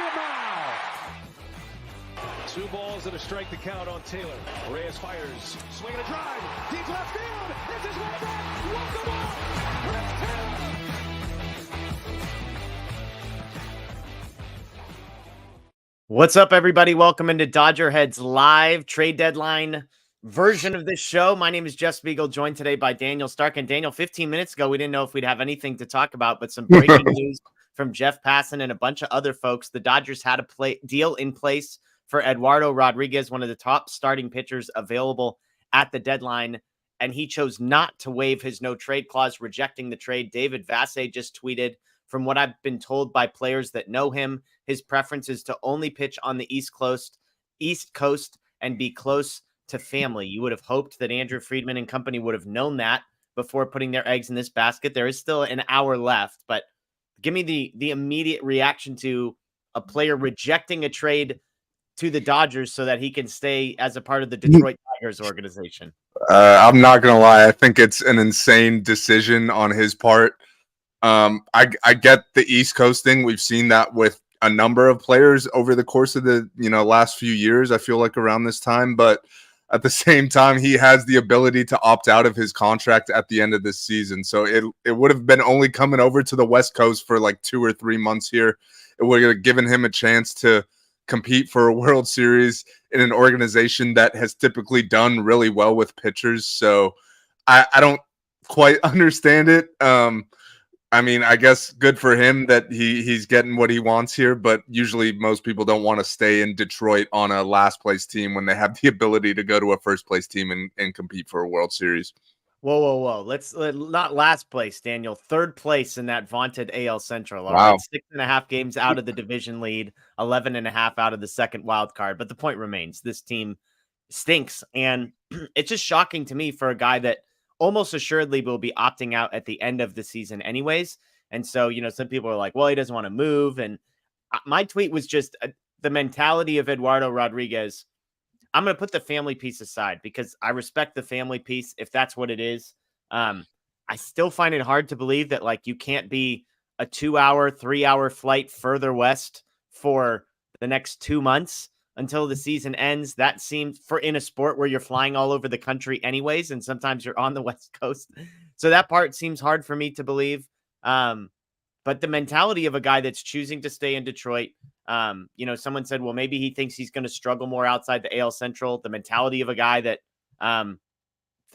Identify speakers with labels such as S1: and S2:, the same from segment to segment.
S1: it now. 2 balls and a strike to count on Taylor. Reyes fires, swinging a drive, deep left field. This is way back. Walk the ball. Chris Taylor.
S2: What's up, everybody? Welcome into DodgerHeads live trade deadline version of this show. My name is Jeff Spiegel, joined today by Daniel Stark. And Daniel, 15 minutes ago, we didn't know if we'd have anything to talk about, but some breaking news from Jeff Passan and a bunch of other folks. The Dodgers had a deal in place for Eduardo Rodriguez, one of the top starting pitchers available at the deadline, and he chose not to waive his no-trade clause, rejecting the trade. David Vassay just tweeted, from what I've been told by players that know him, his preference is to only pitch on the East Coast, and be close to family. You would have hoped that Andrew Friedman and company would have known that before putting their eggs in this basket. There is still an hour left, but give me the immediate reaction to a player rejecting a trade to the Dodgers so that he can stay as a part of the Detroit Tigers organization.
S3: I'm not going to lie. I think it's an insane decision on his part. I get the East Coast thing. We've seen that with a number of players over the course of the last few years, I feel like around this time, but at the same time, he has the ability to opt out of his contract at the end of this season. So it would have been only coming over to the West Coast for like 2 or 3 months here. It would have given him a chance to compete for a World Series in an organization that has typically done really well with pitchers. So I don't quite understand it. I mean, I guess good for him that he's getting what he wants here, but usually most people don't want to stay in Detroit on a last place team when they have the ability to go to a first place team and compete for a World Series.
S2: Whoa. Let's not last place, Daniel. 3rd place in that vaunted AL Central. All
S3: wow.
S2: Right, 6.5 games out of the division lead, 11.5 out of the second wild card. But the point remains, this team stinks. And it's just shocking to me for a guy that almost assuredly will be opting out at the end of the season anyways. And so, some people are like, well, he doesn't want to move. And my tweet was just the mentality of Eduardo Rodriguez. I'm going to put the family piece aside because I respect the family piece if that's what it is. I still find it hard to believe that you can't be a 2-hour, 3-hour flight further west for the next 2 months until the season ends. That seems in a sport where you're flying all over the country anyways, and sometimes you're on the West Coast. So that part seems hard for me to believe. But the mentality of a guy that's choosing to stay in Detroit, someone said, well, maybe he thinks he's going to struggle more outside the AL Central. The mentality of a guy that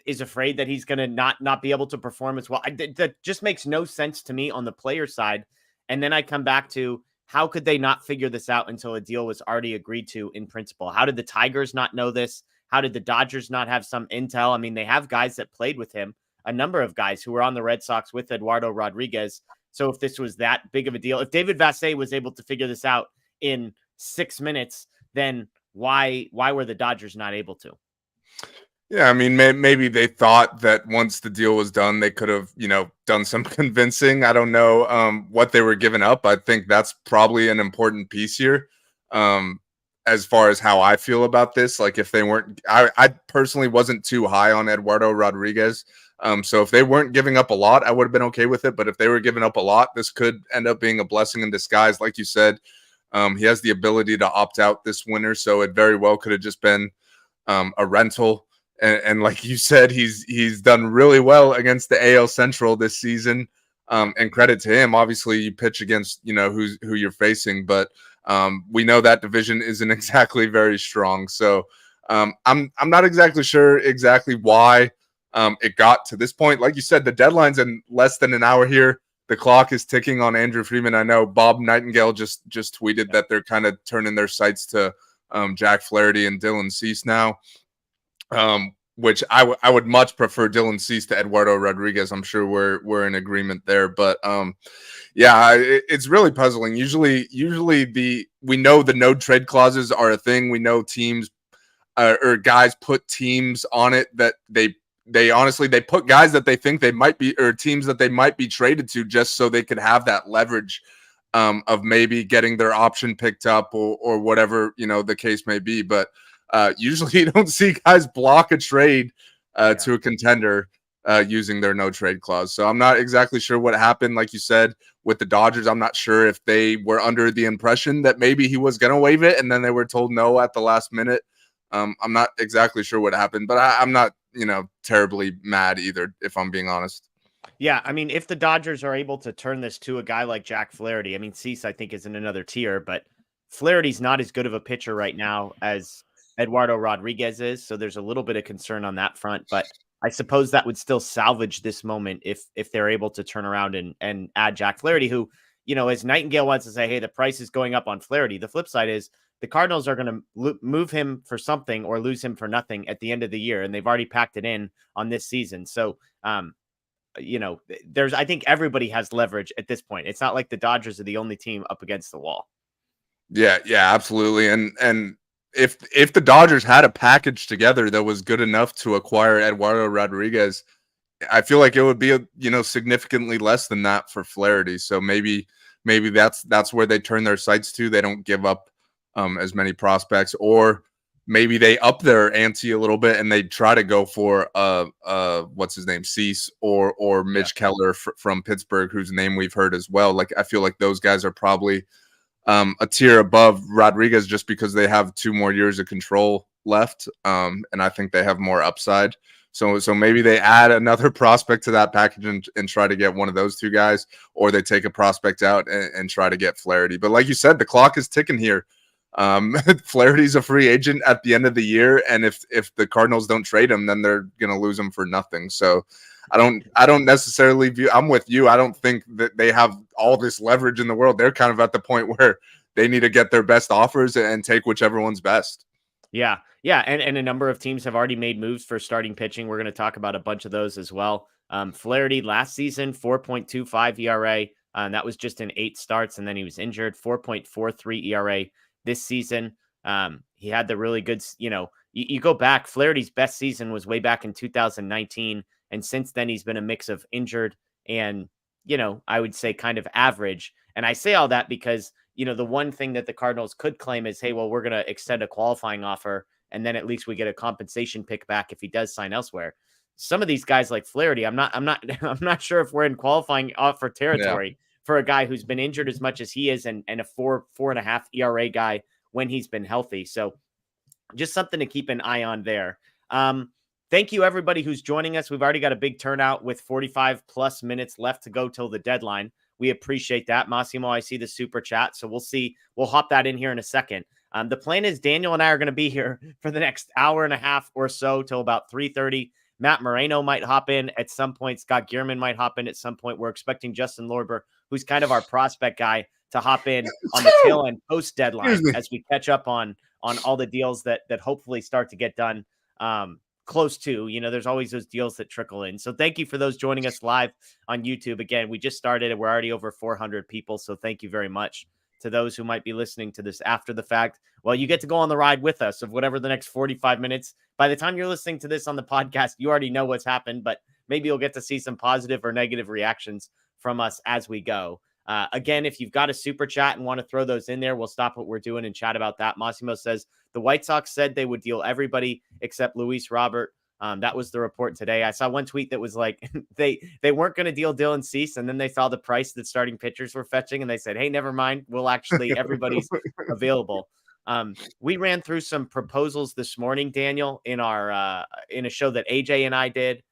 S2: is afraid that he's going to not be able to perform as well. That just makes no sense to me on the player side. And then I come back to, how could they not figure this out until a deal was already agreed to in principle? How did the Tigers not know this? How did the Dodgers not have some intel? I mean, they have guys that played with him, a number of guys who were on the Red Sox with Eduardo Rodriguez. So if this was that big of a deal, if David Vassay was able to figure this out in 6 minutes, then why were the Dodgers not able to?
S3: Yeah, I mean, maybe they thought that once the deal was done, they could have, done some convincing. I don't know what they were giving up. I think that's probably an important piece here as far as how I feel about this. Like if they weren't, I personally wasn't too high on Eduardo Rodriguez. So if they weren't giving up a lot, I would have been okay with it. But if they were giving up a lot, this could end up being a blessing in disguise. Like you said, he has the ability to opt out this winter. So it very well could have just been a rental. And like you said, he's done really well against the AL Central this season. And credit to him. Obviously, you pitch against who you're facing, but we know that division isn't exactly very strong. So I'm not exactly sure why it got to this point. Like you said, the deadline's in less than an hour here. The clock is ticking on Andrew Friedman. I know Bob Nightingale just tweeted that they're kind of turning their sights to Jack Flaherty and Dylan Cease now. Which I would much prefer Dylan Cease to Eduardo Rodriguez. I'm sure we're in agreement there, but it's really puzzling. Usually we know the no trade clauses are a thing. We know teams or guys put teams on it that they honestly put guys that they think they might be, or teams that they might be traded to, just so they could have that leverage of maybe getting their option picked up or whatever the case may be, but. Usually you don't see guys block a trade to a contender using their no trade clause. So I'm not exactly sure what happened. Like you said, with the Dodgers, I'm not sure if they were under the impression that maybe he was going to waive it and then they were told no at the last minute. I'm not exactly sure what happened, but I'm not, terribly mad either, if I'm being honest.
S2: Yeah, I mean, if the Dodgers are able to turn this to a guy like Jack Flaherty, I mean, Cease, I think, is in another tier, but Flaherty's not as good of a pitcher right now as Eduardo Rodriguez is, so there's a little bit of concern on that front, but I suppose that would still salvage this moment if they're able to turn around and add Jack Flaherty, who, as Nightingale wants to say, hey, the price is going up on Flaherty. The flip side is the Cardinals are going to move him for something or lose him for nothing at the end of the year, and they've already packed it in on this season. So, I think everybody has leverage at this point. It's not like the Dodgers are the only team up against the wall.
S3: Yeah, absolutely. And if the Dodgers had a package together that was good enough to acquire Eduardo Rodriguez, I feel like it would be significantly less than that for Flaherty. So maybe that's where they turn their sights to. They don't give up as many prospects, or maybe they up their ante a little bit and they try to go for what's his name, Cease or Mitch Keller from Pittsburgh, whose name we've heard as well. Like, I feel like those guys are probably a tier above Rodriguez just because they have 2 more years of control left, and I think they have more upside. So maybe they add another prospect to that package and try to get one of those 2 guys, or they take a prospect out and try to get Flaherty. But like you said, the clock is ticking here. Flaherty's a free agent at the end of the year, and if the Cardinals don't trade him, then they're gonna lose him for nothing. So I don't necessarily view. I'm with you. I don't think that they have all this leverage in the world. They're kind of at the point where they need to get their best offers and take whichever one's best.
S2: Yeah. And a number of teams have already made moves for starting pitching. We're going to talk about a bunch of those as well. Flaherty last season, 4.25 ERA. That was just in 8 starts, and then he was injured. 4.43 ERA this season. He had the really good, you go back, Flaherty's best season was way back in 2019. And since then, he's been a mix of injured and, I would say kind of average. And I say all that because, the one thing that the Cardinals could claim is, hey, well, we're going to extend a qualifying offer, and then at least we get a compensation pick back if he does sign elsewhere. Some of these guys like Flaherty, I'm not sure if we're in qualifying offer territory for a guy who's been injured as much as he is and a 4.5 ERA guy when he's been healthy. So just something to keep an eye on there. Thank you, everybody who's joining us. We've already got a big turnout with 45 plus minutes left to go till the deadline. We appreciate that. Massimo, I see the super chat, so we'll see. We'll hop that in here in a second. The plan is Daniel and I are going to be here for the next hour and a half or so till about 3:30. Matt Moreno might hop in at some point. Scott Gierman might hop in at some point. We're expecting Justin Lorber, who's kind of our prospect guy, to hop in on the tail end post deadline as we catch up on all the deals that hopefully start to get done close to. There's always those deals that trickle in. So thank you for those joining us live on YouTube. Again, we just started and we're already over 400 people. So thank you very much to those who might be listening to this after the fact. Well, you get to go on the ride with us of whatever the next 45 minutes. By the time you're listening to this on the podcast, you already know what's happened, but maybe you'll get to see some positive or negative reactions from us as we go. Again, if you've got a super chat and want to throw those in there, we'll stop what we're doing and chat about that. Massimo says the White Sox said they would deal everybody except Luis Robert. That was the report today. I saw one tweet that was like they weren't going to deal Dylan Cease, and then they saw the price that starting pitchers were fetching, and they said, hey, never mind. We'll actually, everybody's available. We ran through some proposals this morning, Daniel, in our in a show that AJ and I did.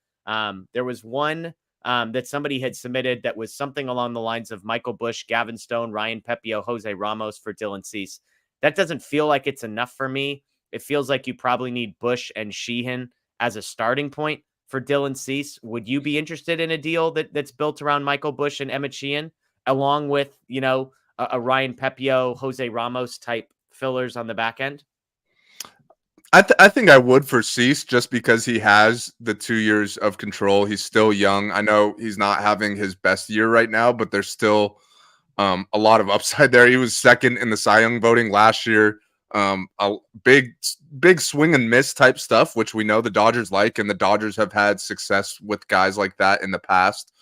S2: There was one that somebody had submitted that was something along the lines of Michael Busch, Gavin Stone, Ryan Pepio, Jose Ramos for Dylan Cease. That doesn't feel like it's enough for me. It feels like you probably need Busch and Sheehan as a starting point for Dylan Cease. Would you be interested in a deal that's built around Michael Busch and Emmett Sheehan, along with, a Ryan Pepio, Jose Ramos type fillers on the back end?
S3: I think I would for Cease, just because he has the 2 years of control. He's still young. I know he's not having his best year right now, but there's still a lot of upside there. He was second in the Cy Young voting last year. A big swing and miss type stuff, which we know the Dodgers like, and the Dodgers have had success with guys like that in the past.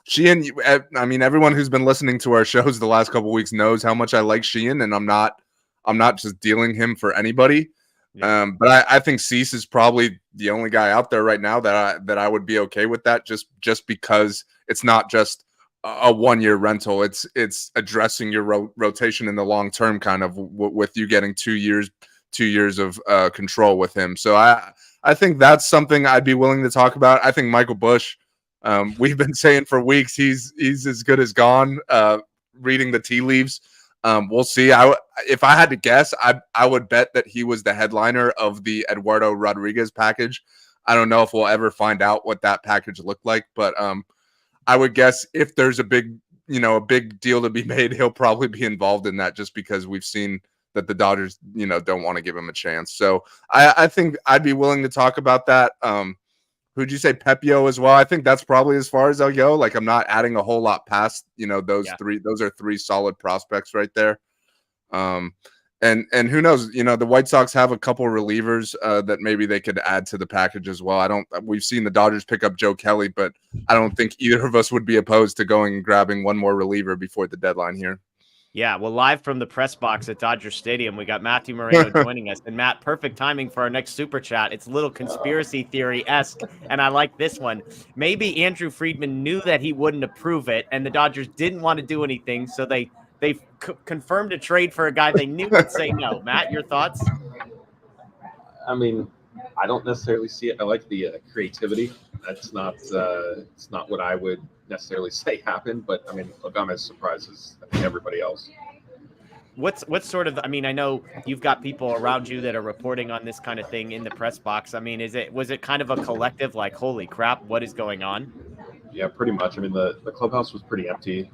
S3: Sheehan, I mean, everyone who's been listening to our shows the last couple of weeks knows how much I like Sheehan, and I'm not just dealing him for anybody.
S2: Yeah.
S3: But I think Cease is probably the only guy out there right now that I would be okay with that, just because it's not just a 1-year rental. It's addressing your rotation in the long term, kind of with you getting 2 years of control with him. So I think that's something I'd be willing to talk about. I think Michael Busch, we've been saying for weeks he's as good as gone. Reading the tea leaves. We'll see. If I had to guess, I would bet that he was the headliner of the Eduardo Rodriguez package. I don't know if we'll ever find out what that package looked like, but I would guess if there's a big deal to be made, he'll probably be involved in that, just because we've seen that the Dodgers, don't want to give him a chance. So I think I'd be willing to talk about that. Who'd you say, Pepio as well? I think that's probably as far as I'll go. Like, I'm not adding a whole lot past, those three. Those are three solid prospects right there. And who knows? The White Sox have a couple relievers that maybe they could add to the package as well. We've seen the Dodgers pick up Joe Kelly, but I don't think either of us would be opposed to going and grabbing one more reliever before the deadline here.
S2: Yeah, well, live from the press box at Dodger Stadium, we got Matthew Moreno joining us. And Matt, perfect timing for our next super chat. It's a little conspiracy theory-esque, and I like this one. Maybe Andrew Friedman knew that he wouldn't approve it, and the Dodgers didn't want to do anything, so they confirmed a trade for a guy they knew would say no. Matt, your thoughts?
S4: I mean, I don't necessarily see it. I like the creativity. That's not it's not what I would necessarily say happened, but I mean, look, I'm as surprised as everybody else.
S2: What's sort of, I mean, I know you've got people around you that are reporting on this kind of thing in the press box. I mean, was it kind of a collective, like, holy crap, what is going on?
S4: Yeah, pretty much. I mean, the clubhouse was pretty empty.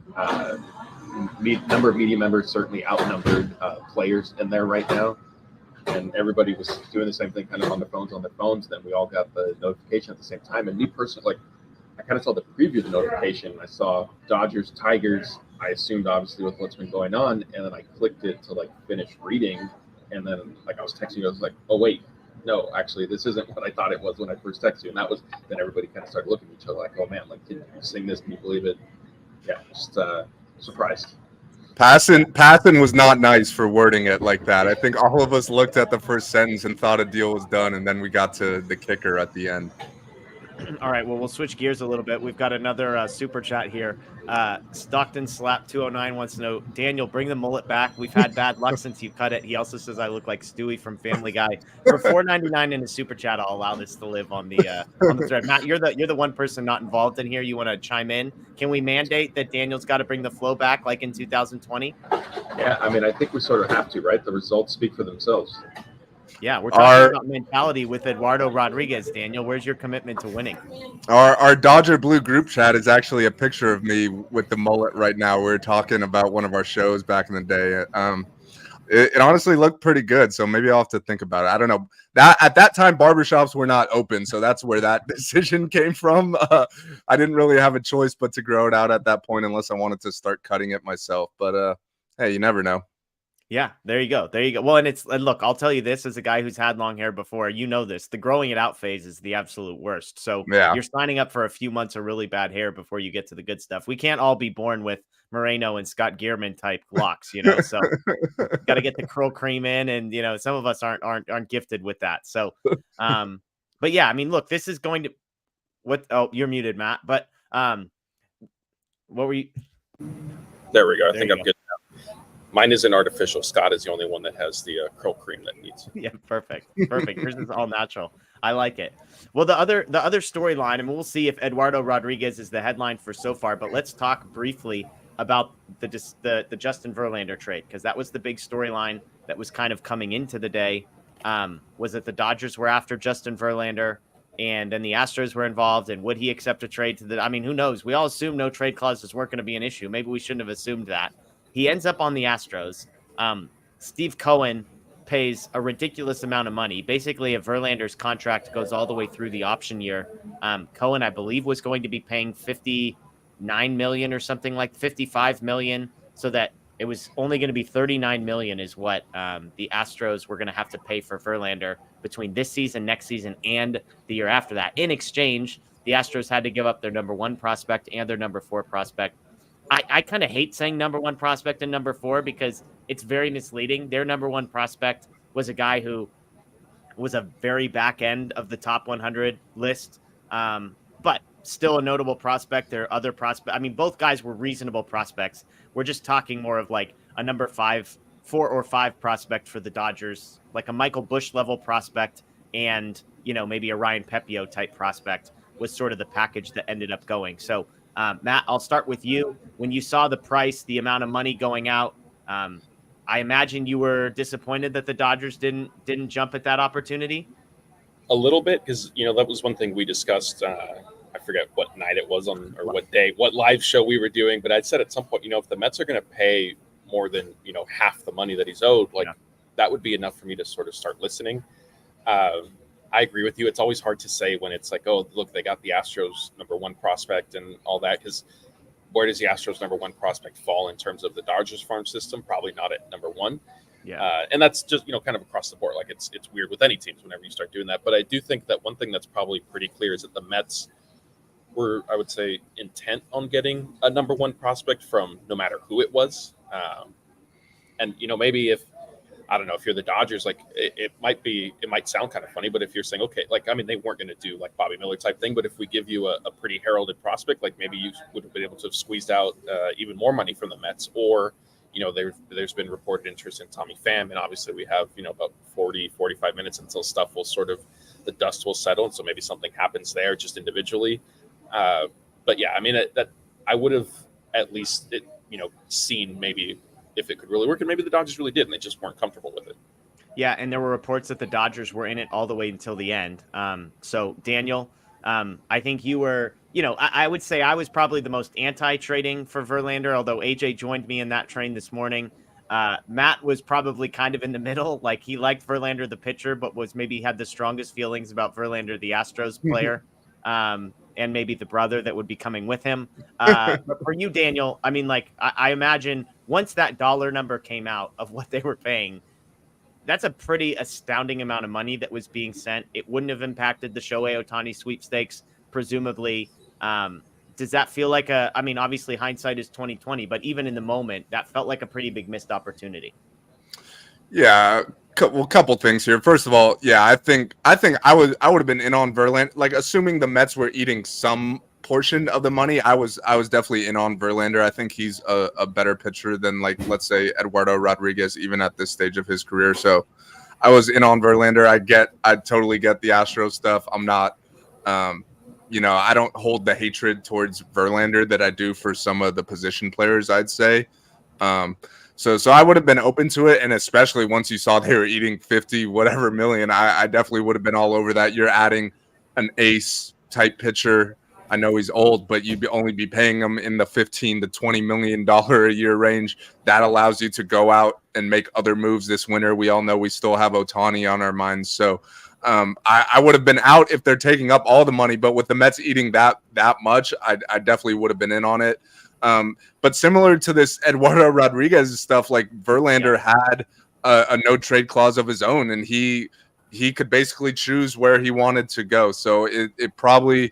S4: Number of media members certainly outnumbered players in there right now. And everybody was doing the same thing, kind of on their phones. Then we all got the notification at the same time. And me personally, I kind of saw the preview of the notification. I saw Dodgers, Tigers. I assumed, obviously, with what's been going on. And then I clicked it to, finish reading. And then, I was texting you. I was like, oh, wait. No, actually, this isn't what I thought it was when I first texted you. And then everybody kind of started looking at each other like, oh, man, can you sing this? Can you believe it? Yeah, just surprised.
S3: Passan was not nice for wording it like that. I think all of us looked at the first sentence and thought a deal was done, and then we got to the kicker at the end.
S2: All right, well, we'll switch gears a little bit. We've got another super chat here. Stockton Slap 209 wants to know, Daniel, bring the mullet back. We've had bad luck since you cut it. He also says I look like Stewie from Family Guy. For $4.99 in the super chat, I'll allow this to live on the thread. Matt, you're the one person not involved in here. You want to chime in? Can we mandate that Daniel's got to bring the flow back like in 2020?
S4: Yeah, I mean, I think we sort of have to, right? The results speak for themselves.
S2: Yeah, we're talking about mentality with Eduardo Rodriguez. Daniel, where's your commitment to winning?
S3: Our Dodger Blue group chat is actually a picture of me with the mullet right now. We were talking about one of our shows back in the day. It honestly looked pretty good, so maybe I'll have to think about it. I don't know. At that time, barbershops were not open, so that's where that decision came from. I didn't really have a choice but to grow it out at that point, unless I wanted to start cutting it myself. But hey, you never know.
S2: Yeah, there you go. Well, and look, I'll tell you this as a guy who's had long hair before, this, the growing it out phase is the absolute worst. So
S3: yeah,
S2: you're signing up for a few months of really bad hair before you get to the good stuff. We can't all be born with Moreno and Scott Gearman type locks, so got to get the curl cream in, and some of us aren't gifted with that. So, but yeah, I mean, look, this is going to oh, you're muted, Matt, but what were you?
S5: There we go. I think I'm good now. Mine isn't artificial. Scott is the only one that has the curl cream that needs.
S2: Yeah, perfect. Yours is all natural. I like it. Well, the other storyline, and we'll see if Eduardo Rodriguez is the headline for so far. But let's talk briefly about the Justin Verlander trade, because that was the big storyline that was kind of coming into the day. Was that the Dodgers were after Justin Verlander, and then the Astros were involved, and would he accept a trade to I mean, who knows? We all assumed no trade clauses weren't going to be an issue. Maybe we shouldn't have assumed that. He ends up on the Astros. Steve Cohen pays a ridiculous amount of money. Basically, if Verlander's contract goes all the way through the option year, Cohen, I believe, was going to be paying $59 million or something like $55 million, so that it was only going to be $39 million is what the Astros were going to have to pay for Verlander between this season, next season, and the year after that. In exchange, the Astros had to give up their number 1 prospect and their number 4 prospect. I kind of hate saying number 1 prospect and number 4 because it's very misleading. Their number 1 prospect was a guy who was a very back end of the top 100 list. But still a notable prospect. There are other prospects. I mean, both guys were reasonable prospects. We're just talking more of like a number 4 or 5 prospect for the Dodgers, like a Michael Busch level prospect, and, you know, maybe a Ryan Pepio type prospect was sort of the package that ended up going. So, Matt, I'll start with you. When you saw the price, the amount of money going out, I imagine you were disappointed that the Dodgers didn't jump at that opportunity.
S5: A little bit, because that was one thing we discussed. I forget what night it was on, or what day, what live show we were doing. But I'd said at some point, if the Mets are going to pay more than half the money that he's owed, that would be enough for me to sort of start listening. I agree with you. It's always hard to say when it's like, oh, look, they got the Astros number 1 prospect and all that, because where does the Astros number 1 prospect fall in terms of the Dodgers farm system? Probably not at number 1.
S2: Yeah.
S5: And that's just, kind of across the board. Like it's weird with any teams whenever you start doing that. But I do think that one thing that's probably pretty clear is that the Mets were, I would say, intent on getting a number 1 prospect from no matter who it was. And, maybe if, I don't know, if you're the Dodgers, like it might sound kind of funny, but if you're saying, okay, like, I mean, they weren't going to do like Bobby Miller type thing, but if we give you a pretty heralded prospect, like maybe you would have been able to have squeezed out even more money from the Mets, or, there's been reported interest in Tommy Pham, and obviously we have, about 45 minutes until stuff will sort of, the dust will settle. And so maybe something happens there just individually. But yeah, I mean, that I would have at least, seen maybe if it could really work, and maybe the Dodgers really did, and they just weren't comfortable with it.
S2: Yeah, and there were reports that the Dodgers were in it all the way until the end. So, Daniel, I think you were, I would say I was probably the most anti-trading for Verlander, although AJ joined me in that train this morning. Matt was probably kind of in the middle. Like, he liked Verlander, the pitcher, but was maybe had the strongest feelings about Verlander, the Astros player, and maybe the brother that would be coming with him. But for you, Daniel, I mean, like, I imagine once that dollar number came out of what they were paying, that's a pretty astounding amount of money that was being sent. It wouldn't have impacted the Shohei Ohtani sweepstakes, presumably. Does that feel like I mean, obviously hindsight is 2020, but even in the moment, that felt like a pretty big missed opportunity.
S3: Yeah, couple things here. First of all, yeah, I think I would have been in on Verlander. Like, assuming the Mets were eating some portion of the money, I was definitely in on Verlander. I think he's a better pitcher than, like, let's say Eduardo Rodriguez, even at this stage of his career. So I was in on Verlander. I totally get the Astros stuff. I'm not, I don't hold the hatred towards Verlander that I do for some of the position players, I'd say. So I would have been open to it, and especially once you saw they were eating 50 whatever million, I definitely would have been all over that. You're adding an ace type pitcher. I know he's old, but you'd only be paying him in the $15 to $20 million a year range. That allows you to go out and make other moves this winter. We all know we still have Ohtani on our minds. So I would have been out if they're taking up all the money, but with the Mets eating that much, I definitely would have been in on it. But similar to this Eduardo Rodriguez stuff, like Verlander had a no trade clause of his own, and he could basically choose where he wanted to go. So it probably,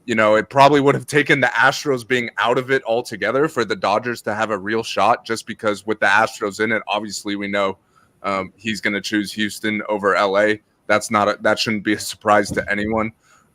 S3: it probably would have taken the Astros being out of it altogether for the Dodgers to have a real shot, just because with the Astros in it, obviously we know he's going to choose Houston over LA. That shouldn't be a surprise to anyone.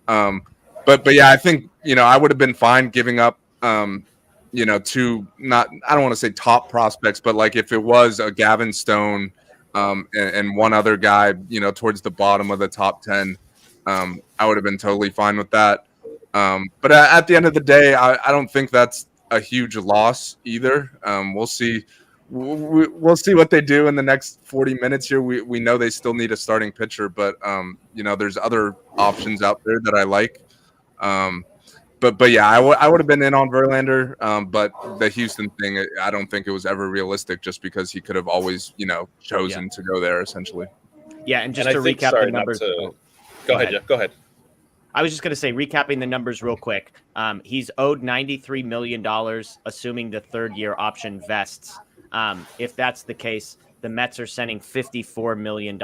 S3: But yeah, I think, I would have been fine giving up, two, not, I don't want to say top prospects, but like if it was a Gavin Stone and one other guy, towards the bottom of the top 10, I would have been totally fine with that. But at the end of the day, I don't think that's a huge loss either. We'll see. We'll see what they do in the next 40 minutes here. We know they still need a starting pitcher, but there's other options out there that I like. But yeah, I would have been in on Verlander. But the Houston thing, I don't think it was ever realistic, just because he could have always chosen to go there essentially.
S2: Yeah, and just to recap the numbers.
S5: Go ahead, Jeff. Go ahead.
S2: I was just going to say, recapping the numbers real quick. He's owed $93 million, assuming the third-year option vests. If that's the case, the Mets are sending $54 million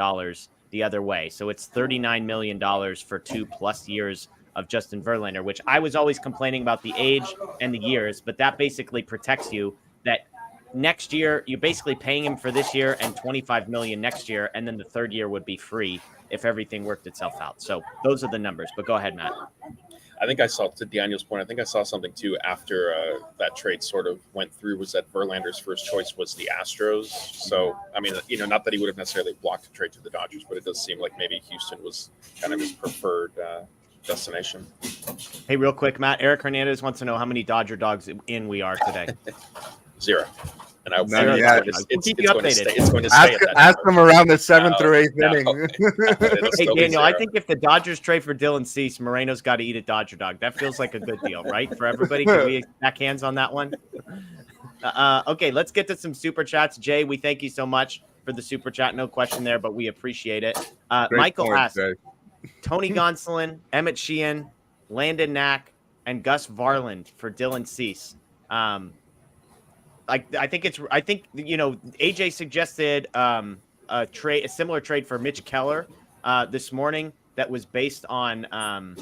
S2: the other way. So it's $39 million for 2+ years of Justin Verlander, which I was always complaining about the age and the years, but that basically protects you that next year, you're basically paying him for this year and $25 million next year, and then the third year would be free if everything worked itself out. So those are the numbers. But go ahead, Matt.
S5: I think I saw, to Daniel's point, I think I saw something too after that trade sort of went through, was that Verlander's first choice was the Astros. So, I mean, not that he would have necessarily blocked a trade to the Dodgers, but it does seem like maybe Houston was kind of his preferred destination.
S2: Hey, real quick, Matt, Eric Hernandez wants to know how many Dodger dogs in we are today.
S5: 0. And I
S3: None yet.
S5: it's
S2: Keep you
S5: going to
S2: updated.
S5: stay. It's going to stay at that
S3: Ask
S5: number.
S3: them around the 7th or 8th
S5: No.
S3: inning.
S5: It'll
S2: Hey,
S5: still be
S2: Daniel, I
S5: 0.
S2: think if the Dodgers trade for Dylan Cease, Moreno's got to eat a Dodger dog. That feels like a good deal, right? For everybody, can we back hands on that one? Okay, let's get to some super chats. Jay, we thank you so much for the super chat. No question there, but we appreciate it.
S3: Great
S2: Michael
S3: point,
S2: asks,
S3: Jay.
S2: Tony Gonsolin, Emmett Sheehan, Landon Knack, and Gus Varland for Dylan Cease. I think AJ suggested a similar trade for Mitch Keller this morning that was based on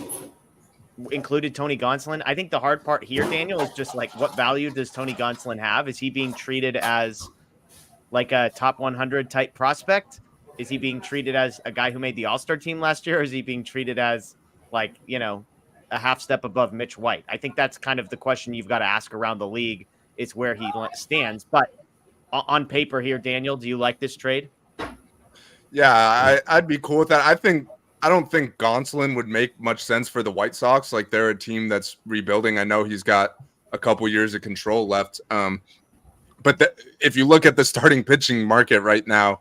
S2: included Tony Gonsolin. I think the hard part here, Daniel, is just like, what value does Tony Gonsolin have? Is he being treated as like a top 100 type prospect? Is he being treated as a guy who made the All-Star team last year? Or is he being treated as like, a half step above Mitch White? I think that's kind of the question you've got to ask around the league, is where he stands. But on paper here, Daniel, do you like this trade?
S3: Yeah, I'd be cool with that. I don't think Gonsolin would make much sense for the White Sox. Like, they're a team that's rebuilding. I know he's got a couple years of control left. But if you look at the starting pitching market right now,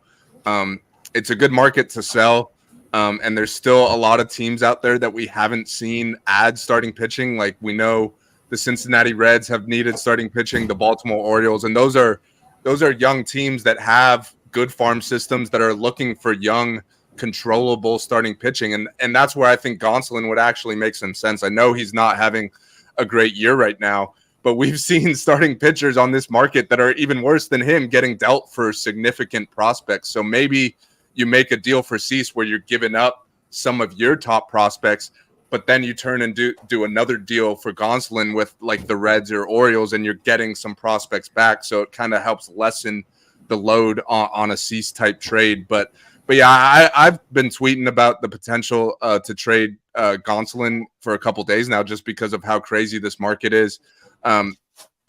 S3: it's a good market to sell. And there's still a lot of teams out there that we haven't seen add starting pitching. Like, we know the Cincinnati Reds have needed starting pitching, the Baltimore Orioles, and those are young teams that have good farm systems that are looking for young, controllable starting pitching. And that's where I think Gonsolin would actually make some sense. I know he's not having a great year right now, but we've seen starting pitchers on this market that are even worse than him getting dealt for significant prospects. So maybe you make a deal for Cease where you're giving up some of your top prospects, but then you turn and do another deal for Gonsolin with like the Reds or Orioles, and you're getting some prospects back. So it kind of helps lessen the load on a Cease type trade. But yeah, I've been tweeting about the potential to trade Gonsolin for a couple days now, just because of how crazy this market is.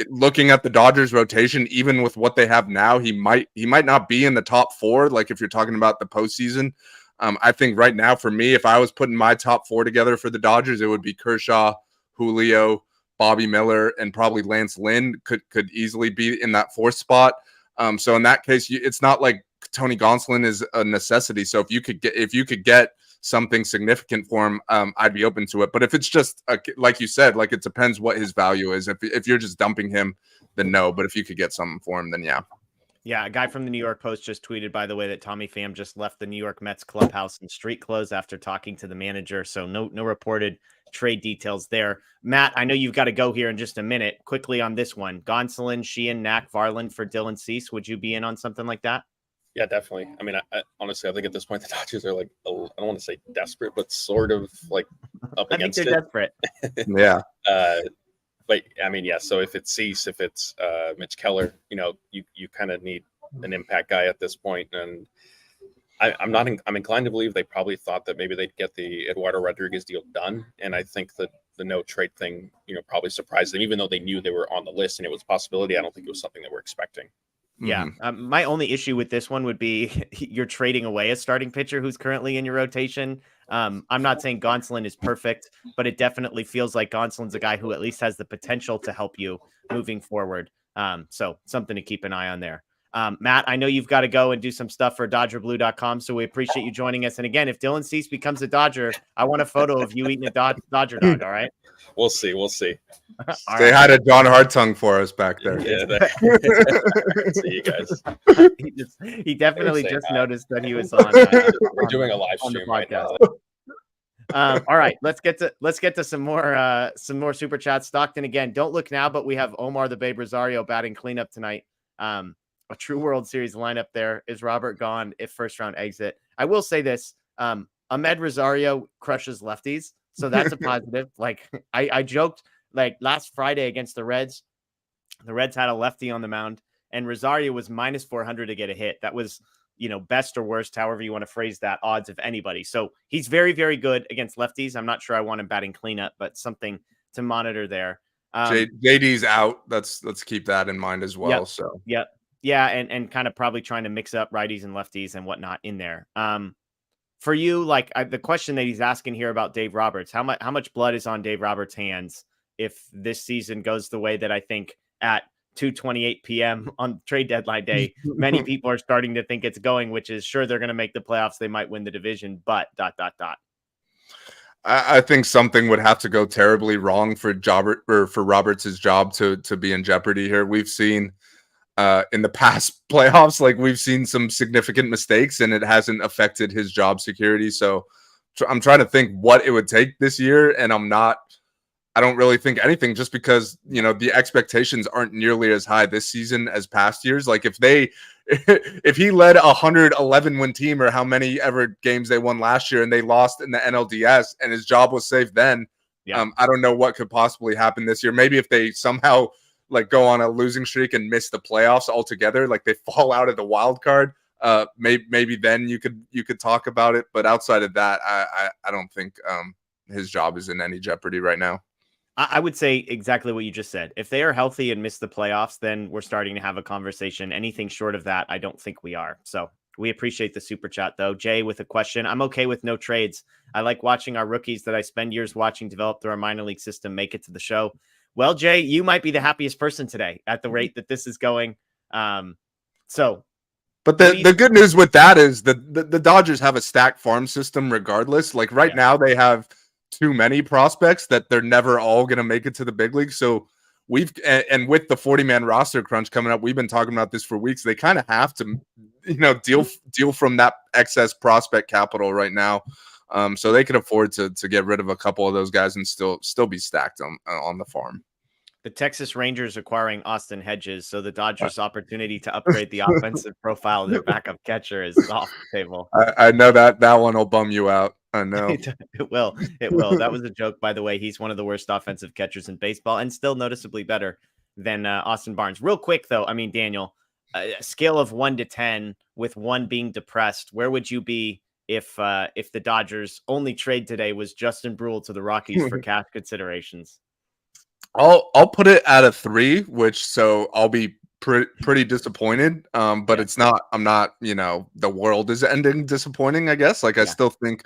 S3: Looking at the Dodgers rotation, even with what they have now, he might not be in the top 4. Like, if you're talking about the postseason, I think right now for me, if I was putting my top 4 together for the Dodgers, it would be Kershaw, Julio, Bobby Miller, and probably Lance Lynn could easily be in that 4th spot. So in that case, it's not like Tony Gonsolin is a necessity. So if you could get something significant for him, I'd be open to it. But if it's just like you said, like, it depends what his value is. If you're just dumping him, then no. But if you could get something for him, then yeah.
S2: Yeah, a guy from the New York Post just tweeted, by the way, that Tommy Pham just left the New York Mets clubhouse in street clothes after talking to the manager. So no reported trade details there. Matt, I know you've got to go here in just a minute. Quickly on this one, Gonsolin, Sheehan, Knack, Varland for Dylan Cease. Would you be in on something like that?
S5: Yeah, definitely. I mean, I honestly, I think at this point the Dodgers are like, I don't want to say desperate, but sort of like up
S2: I think
S5: against
S2: they're
S5: it.
S2: desperate.
S3: Yeah.
S5: But I mean, yeah. So if it's Cease, if it's Mitch Keller, you kind of need an impact guy at this point. And I'm inclined to believe they probably thought that maybe they'd get the Eduardo Rodriguez deal done. And I think that the no trade thing, probably surprised them, even though they knew they were on the list and it was a possibility. I don't think it was something they were expecting.
S2: Yeah. My only issue with this one would be you're trading away a starting pitcher who's currently in your rotation. I'm not saying Gonsolin is perfect, but it definitely feels like Gonsolin's a guy who at least has the potential to help you moving forward. So something to keep an eye on there. Matt, I know you've got to go and do some stuff for DodgerBlue.com, so we appreciate you joining us. And again, if Dylan Cease becomes a Dodger, I want a photo of you eating a Dodger dog, all right?
S5: We'll see.
S3: Say hi to John Hartung for us back there.
S5: Yeah. See you guys.
S2: He definitely just noticed that he was on.
S5: We're doing a live stream right now.
S2: All right, let's get to some more super chats. Stockton, again, don't look now, but we have Omar the Babe Rosario batting cleanup tonight. A true World Series lineup there. Is Robert gone if first round exit? I will say this, Ahmed Rosario crushes lefties, so that's a positive. Like I joked, like last Friday against the Reds had a lefty on the mound, and Rosario was minus 400 to get a hit. That was, best or worst, however you want to phrase that, odds of anybody. So he's very, very good against lefties. I'm not sure I want him batting cleanup, but something to monitor there.
S3: JD's out. Let's keep that in mind as well.
S2: Yep,
S3: So
S2: yeah, and kind of probably trying to mix up righties and lefties and whatnot in there. For you, like the question that he's asking here about Dave Roberts, how much blood is on Dave Roberts' hands if this season goes the way that I think at 2:28 p.m. on trade deadline day, many people are starting to think it's going, which is sure they're going to make the playoffs, they might win the division, but ...
S3: I think something would have to go terribly wrong for Roberts' job to be in jeopardy here. We've seen in the past playoffs, like we've seen some significant mistakes and it hasn't affected his job security. So I'm trying to think what it would take this year. And I don't really think anything, just because, the expectations aren't nearly as high this season as past years. Like if he led a 111 win team, or how many ever games they won last year, and they lost in the NLDS and his job was safe then, I don't know what could possibly happen this year. Maybe if they somehow like go on a losing streak and miss the playoffs altogether, like they fall out of the wild card, maybe then you could talk about it. But outside of that, I don't think his job is in any jeopardy right now.
S2: I would say exactly what you just said. If they are healthy and miss the playoffs, then we're starting to have a conversation. Anything short of that, I don't think we are. So we appreciate the super chat, though. Jay with a question. I'm okay with no trades. I like watching our rookies that I spend years watching develop through our minor league system make it to the show. Well, Jay, you might be the happiest person today at the rate that this is going. But
S3: the good news with that is the Dodgers have a stacked farm system regardless. Like right now they have too many prospects that they're never all going to make it to the big league. So with the 40-man roster crunch coming up, we've been talking about this for weeks. They kind of have to, deal from that excess prospect capital right now. So they can afford to get rid of a couple of those guys and still be stacked on the farm.
S2: The Texas Rangers acquiring Austin Hedges, so the Dodgers' opportunity to upgrade the offensive profile of their backup catcher is off the table.
S3: I know that one will bum you out. I know.
S2: It will. That was a joke, by the way. He's one of the worst offensive catchers in baseball and still noticeably better than Austin Barnes. Real quick, though, I mean, Daniel, a scale of 1 to 10, with 1 being depressed, where would you be if the Dodgers' only trade today was Justin Brule to the Rockies for cash considerations?
S3: I'll put it at a 3, so I'll be pretty disappointed. But it's not. I'm not. The world is ending disappointing, I guess. Like I still think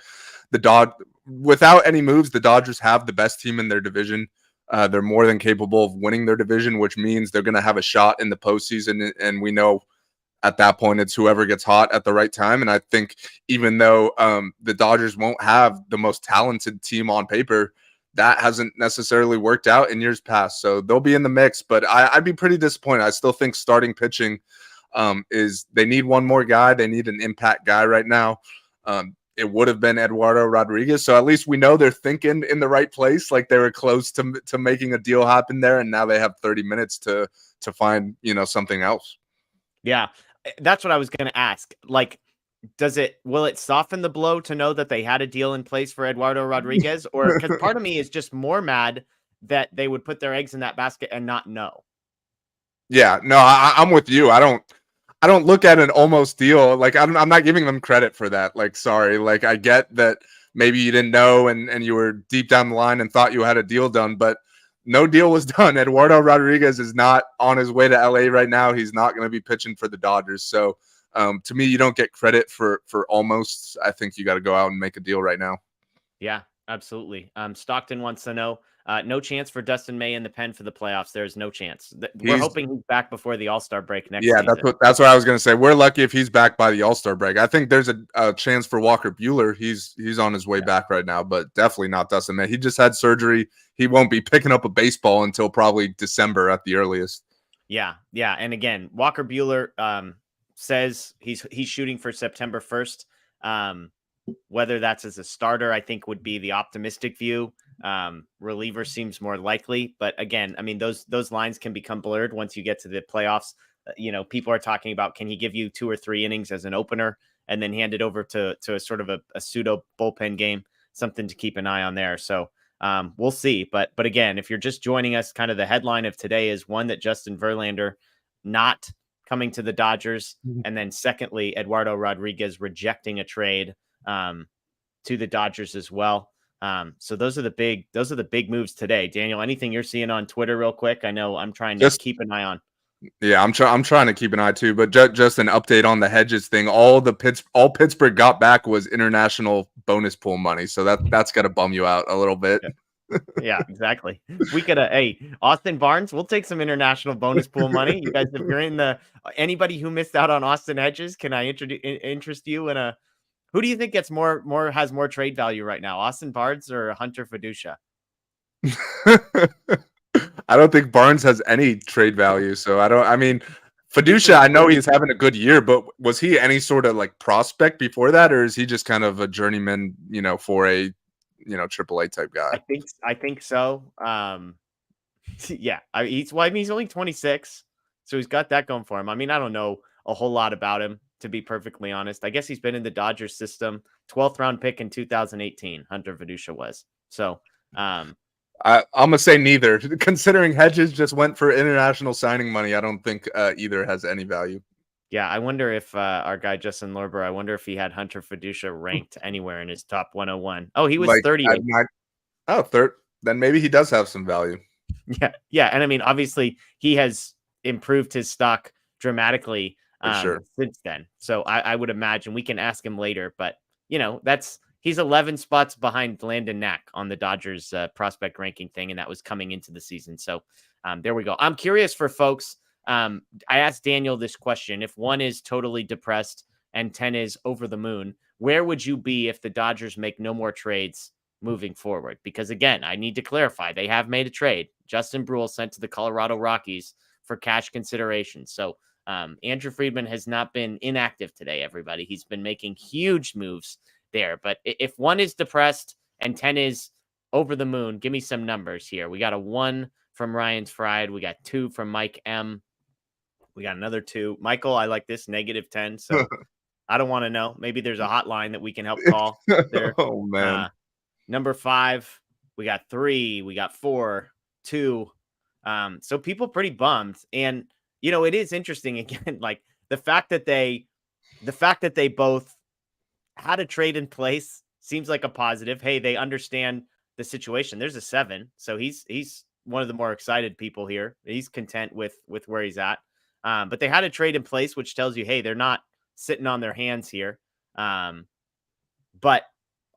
S3: without any moves, the Dodgers have the best team in their division. They're more than capable of winning their division, which means they're going to have a shot in the postseason. And we know at that point, it's whoever gets hot at the right time. And I think even though the Dodgers won't have the most talented team on paper, that hasn't necessarily worked out in years past. So they'll be in the mix, but I'd be pretty disappointed. I still think starting pitching they need one more guy. They need an impact guy right now. It would have been Eduardo Rodriguez. So at least we know they're thinking in the right place. Like they were close to making a deal happen there. And now they have 30 minutes to find, something else.
S2: Yeah, that's what I was going to ask. Like, will it soften the blow to know that they had a deal in place for Eduardo Rodriguez? Or because part of me is just more mad that they would put their eggs in that basket and not know.
S3: Yeah, no, I'm with you. I don't look at an almost deal. Like I'm not giving them credit for that. Like, sorry. Like I get that maybe you didn't know and you were deep down the line and thought you had a deal done, but no deal was done. Eduardo Rodriguez is not on his way to LA right now. He's not going to be pitching for the Dodgers. So to me, you don't get credit for almost. I think you got to go out and make a deal right now. Yeah,
S2: absolutely. Stockton wants to know, no chance for Dustin May in the pen for the playoffs. There's no chance. We're hoping he's back before the All-Star break next season.
S3: That's what I was going to say. We're lucky if he's back by the All-Star break. I think there's a chance for Walker Buehler. He's on his way back right now, but definitely not Dustin May. He just had surgery. He won't be picking up a baseball until probably December at the earliest.
S2: Yeah. And again, Walker Buehler says he's shooting for September 1st. Whether that's as a starter, I think would be the optimistic view. Reliever seems more likely, but again, I mean, those lines can become blurred once you get to the playoffs. People are talking about, can he give you 2 or 3 innings as an opener and then hand it over to a sort of a pseudo bullpen game, something to keep an eye on there. So we'll see. But again, if you're just joining us, kind of the headline of today is one that Justin Verlander not coming to the Dodgers, and then secondly, Eduardo Rodriguez rejecting a trade to the Dodgers as well. So those are the big moves today. Daniel, anything you're seeing on Twitter real quick? I know I'm trying to keep an eye on.
S3: Yeah, I'm trying to keep an eye too, but just an update on the Hedges thing. All Pittsburgh got back was international bonus pool money, so that's got to bum you out a little bit.
S2: Yeah, exactly. We could hey, Austin Barnes, we'll take some international bonus pool money. You guys, if you're in anybody who missed out on Austin Hedges, can I interest you in a who do you think gets has more trade value right now, Austin Barnes or Hunter Fiducia?
S3: I don't think Barnes has any trade value, so I mean, Fiducia, I know he's having a good year, but was he any sort of like prospect before that, or is he just kind of a journeyman, for a AAA type guy?
S2: I think so. Yeah, he's only 26, so he's got that going for him. I mean, I don't know a whole lot about him, to be perfectly honest. I guess he's been in the Dodgers system. 12th round pick in 2018, Hunter Fiducia was. So, I'm
S3: gonna say neither. Considering Hedges just went for international signing money, I don't think either has any value.
S2: Yeah, I wonder if our guy Justin Lorber, I wonder if he had Hunter Fiducia ranked anywhere in his top 101. Oh, he was 38.
S3: Third. Then maybe he does have some value.
S2: Yeah, and I mean, obviously, he has improved his stock dramatically since then. So I would imagine we can ask him later, but he's 11 spots behind Landon Knack on the Dodgers prospect ranking thing, and that was coming into the season. So there we go. I'm curious for folks. I asked Daniel this question: if 1 is totally depressed and 10 is over the moon, where would you be if the Dodgers make no more trades moving forward? Because again, I need to clarify, they have made a trade. Justin Brule sent to the Colorado Rockies for cash consideration. So Andrew Friedman has not been inactive today, everybody. He's been making huge moves there. But if 1 is depressed and 10 is over the moon, give me some numbers here. We got a 1 from Ryan's Fried. We got 2 from Mike M. We got another 2. Michael, I like this, -10. So I don't want to know. Maybe there's a hotline that we can help call there.
S3: Oh, man.
S2: Number 5, we got 3, we got 4, 2. So people pretty bummed. And, it is interesting again, like the fact that they both had a trade in place seems like a positive. Hey, they understand the situation. There's a 7. So he's one of the more excited people here. He's content with where he's at. But they had a trade in place, which tells you, hey, they're not sitting on their hands here. But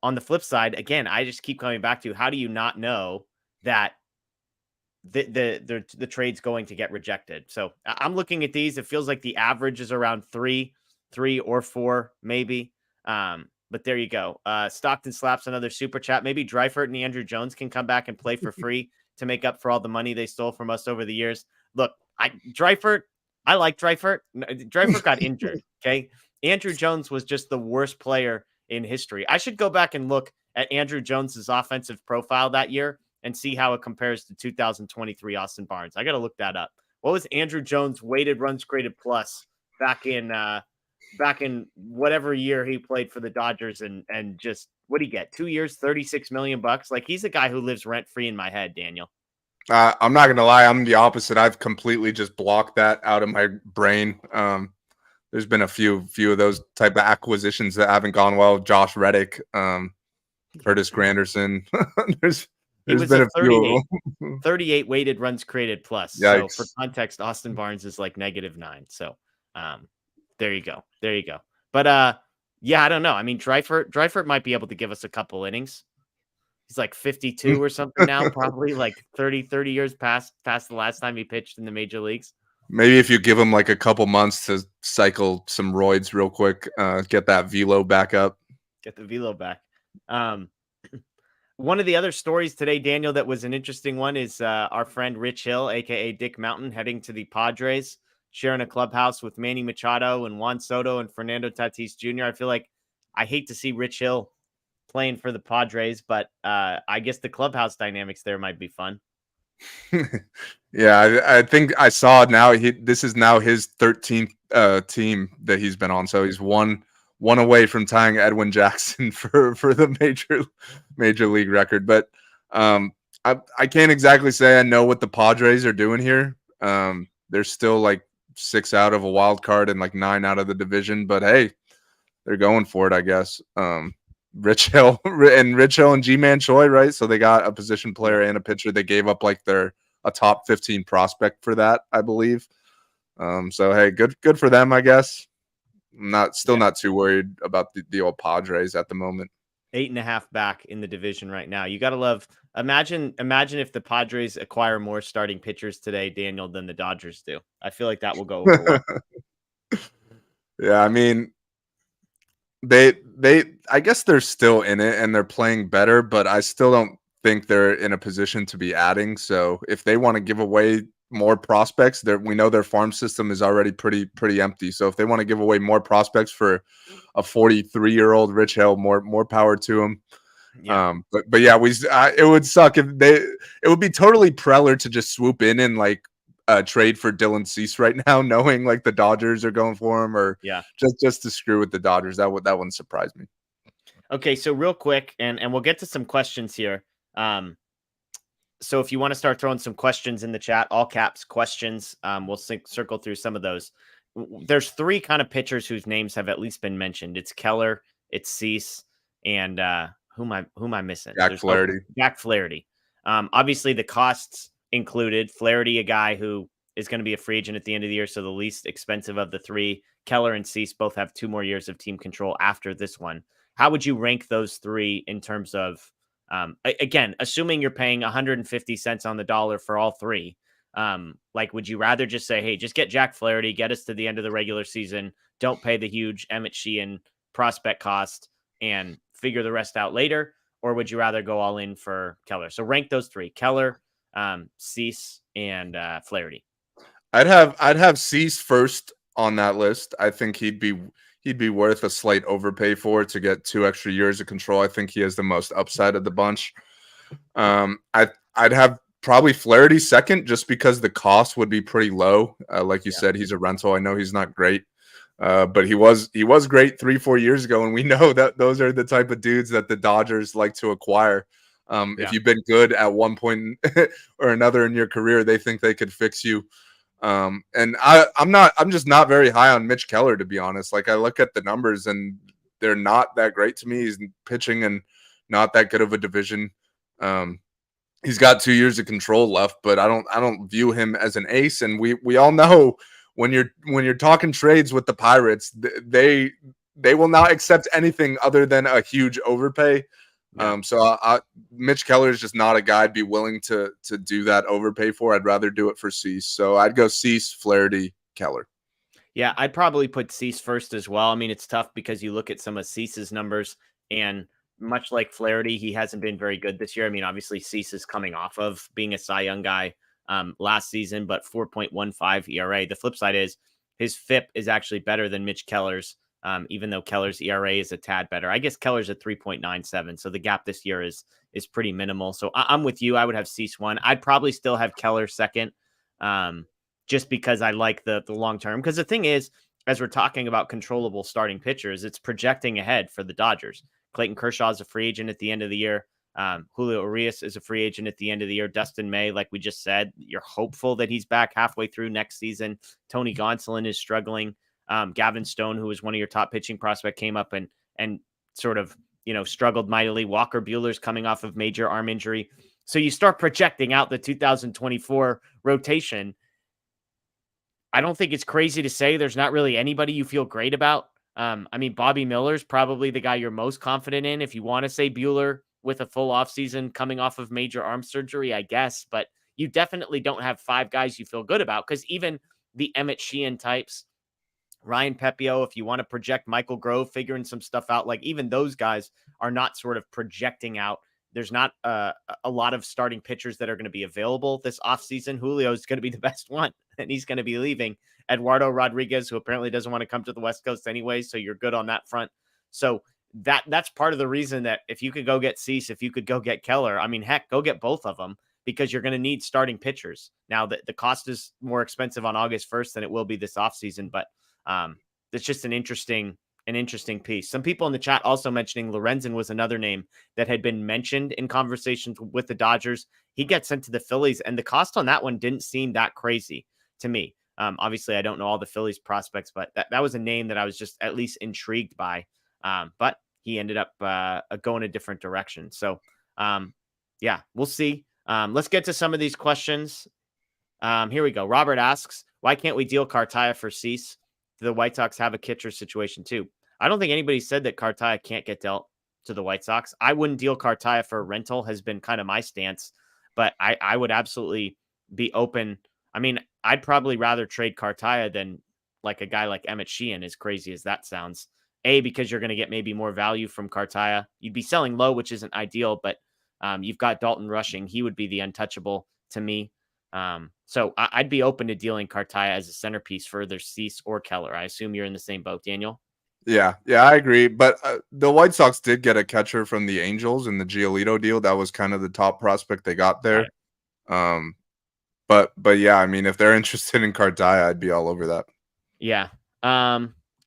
S2: on the flip side, again, I just keep coming back to, how do you not know that the trade's going to get rejected? So I'm looking at these. It feels like the average is around 3 or 4, maybe. But there you go. Stockton slaps another super chat. Maybe Dreifert and Andrew Jones can come back and play for free to make up for all the money they stole from us over the years. Look, I like Dreifert. Dreifert got injured. Okay. Andrew Jones was just the worst player in history. I should go back and look at Andrew Jones's offensive profile that year and see how it compares to 2023 Austin Barnes. I got to look that up. What was Andrew Jones' weighted runs created plus back in whatever year he played for the Dodgers, and just what did he get? 2 years, $36 million. Like, he's a guy who lives rent free in my head, Daniel.
S3: I'm not gonna lie, I'm the opposite. I've completely just blocked that out of my brain. There's been a few of those type of acquisitions that haven't gone well. Josh Reddick, Curtis Granderson. There's been a
S2: 38,
S3: few.
S2: 38 weighted runs created plus.
S3: Yikes.
S2: So for context, Austin Barnes is like -9. So there you go. But yeah, I don't know. I mean, Dreifert might be able to give us a couple innings. He's like 52 or something now, probably like 30 years past the last time he pitched in the major leagues.
S3: Maybe if you give him like a couple months to cycle some roids real quick, get that velo back up.
S2: Get the velo back. One of the other stories today, Daniel, that was an interesting one is our friend Rich Hill, a.k.a. Dick Mountain, heading to the Padres, sharing a clubhouse with Manny Machado and Juan Soto and Fernando Tatis Jr. I feel like I hate to see Rich Hill playing for the Padres, but I guess the clubhouse dynamics there might be fun.
S3: Yeah, I think I saw now. This is now his 13th team that he's been on, so he's one away from tying Edwin Jackson for the major league record. But I can't exactly say I know what the Padres are doing here. They're still like 6 out of a wild card and like 9 out of the division. But hey, they're going for it, I guess. Rich Hill and G-Man Choi, right? So they got a position player and a pitcher. They gave up like a top 15 prospect for that, I believe. So hey, good for them, I guess. I'm not too worried about the old Padres at the moment.
S2: 8.5 back in the division right now. You got to love. Imagine if the Padres acquire more starting pitchers today, Daniel, than the Dodgers do. I feel like that will go over well.
S3: Yeah, I mean, they I guess they're still in it and they're playing better, but I still don't think they're in a position to be adding. So if they want to give away more prospects, we know their farm system is already pretty empty. So if they want to give away more prospects for a 43-year-old Rich Hill, more power to him.
S2: Yeah.
S3: But yeah, it would suck if it would be totally Preller to just swoop in and like trade for Dylan Cease right now, knowing like the Dodgers are going for him, or just to screw with the Dodgers. That wouldn't surprise me. Okay,
S2: so real quick, and we'll get to some questions here. So if you want to start throwing some questions in the chat, all caps questions, we'll circle through some of those. There's 3 kind of pitchers whose names have at least been mentioned. It's Keller, it's Cease, and who am I missing?
S3: Jack Flaherty.
S2: Jack Flaherty. Obviously the costs included. Flaherty, a guy who is going to be a free agent at the end of the year, so the least expensive of the 3. Keller and Cease both have 2 more years of team control after this one. How would you rank those 3 in terms of, again, assuming you're paying 150 cents on the dollar for all 3? Like, would you rather just say, hey, just get Jack Flaherty, get us to the end of the regular season, don't pay the huge Emmett Sheehan prospect cost, and figure the rest out later? Or would you rather go all in for Keller? So rank those 3: Keller, Cease, and Flaherty.
S3: I'd have Cease first on that list. I think he'd be worth a slight overpay for to get 2 extra years of control. I think he has the most upside of the bunch. I'd have probably Flaherty second, just because the cost would be pretty low. Like you said, he's a rental. I know he's not great, but he was great 3-4 years ago, and we know that those are the type of dudes that the Dodgers like to acquire. If you've been good at one point or another in your career, they think they could fix you. And I'm just not very high on Mitch Keller, to be honest. Like, I look at the numbers and they're not that great to me. He's pitching and not that good of a division. He's got 2 years of control left, but I don't view him as an ace. And we all know when you're talking trades with the Pirates, they will not accept anything other than a huge overpay. So Mitch Keller is just not a guy I'd be willing to do that overpay for. I'd rather do it for Cease. So I'd go Cease, Flaherty, Keller.
S2: Yeah, I'd probably put Cease first as well. I mean, it's tough because you look at some of Cease's numbers, and much like Flaherty, he hasn't been very good this year. I mean, obviously Cease is coming off of being a Cy Young guy last season, but 4.15 ERA. The flip side is his FIP is actually better than Mitch Keller's. Even though Keller's ERA is a tad better. I guess Keller's at 3.97, so the gap this year is pretty minimal. So I'm with you. I would have Cease 1. I'd probably still have Keller second, just because I like the long term. Because the thing is, as we're talking about controllable starting pitchers, it's projecting ahead for the Dodgers. Clayton Kershaw is a free agent at the end of the year. Julio Urias is a free agent at the end of the year. Dustin May, like we just said, you're hopeful that he's back halfway through next season. Tony Gonsolin is struggling. Gavin Stone, who was one of your top pitching prospect, came up and sort of, struggled mightily. Walker Buehler's coming off of major arm injury. So you start projecting out the 2024 rotation. I don't think it's crazy to say there's not really anybody you feel great about. I mean, Bobby Miller's probably the guy you're most confident in. If you want to say Buehler with a full offseason coming off of major arm surgery, I guess, but you definitely don't have 5 guys you feel good about, because even the Emmett Sheehan types, Ryan Pepio, if you want to project Michael Grove, figuring some stuff out, like even those guys are not sort of projecting out. There's not a lot of starting pitchers that are going to be available this offseason. Julio is going to be the best one, and he's going to be leaving. Eduardo Rodriguez, who apparently doesn't want to come to the West Coast anyway, so you're good on that front. So that's part of the reason that if you could go get Cease, if you could go get Keller, I mean, heck, go get both of them, because you're going to need starting pitchers. Now, the cost is more expensive on August 1st than it will be this offseason, but that's just an interesting piece. Some people in the chat also mentioning Lorenzen was another name that had been mentioned in conversations with the Dodgers. He gets sent to the Phillies, and the cost on that one didn't seem that crazy to me. Obviously, I don't know all the Phillies prospects, but that was a name that I was just at least intrigued by. But he ended up going a different direction. So, yeah, we'll see. Let's get to some of these questions. Here we go. Robert asks, why can't we deal Cartaya for Cease? Do the White Sox have a catcher situation too? I don't think anybody said that Cartaya can't get dealt to the White Sox. I wouldn't deal Cartaya for a rental, has been kind of my stance, but I would absolutely be open. I mean, I'd probably rather trade Cartaya than like a guy like Emmett Sheehan, as crazy as that sounds. Because you're going to get maybe more value from Cartaya. You'd be selling low, which isn't ideal, but you've got Dalton Rushing. He would be the untouchable to me. So I'd be open to dealing Cartaya as a centerpiece for either Cease or Keller. I assume you're in the same boat, Daniel.
S3: Yeah, I agree. But the White Sox did get a catcher from the Angels in the Giolito deal. That was kind of the top prospect they got there. But yeah, I mean, if they're interested in Cartaya, I'd be all over that.
S2: Yeah.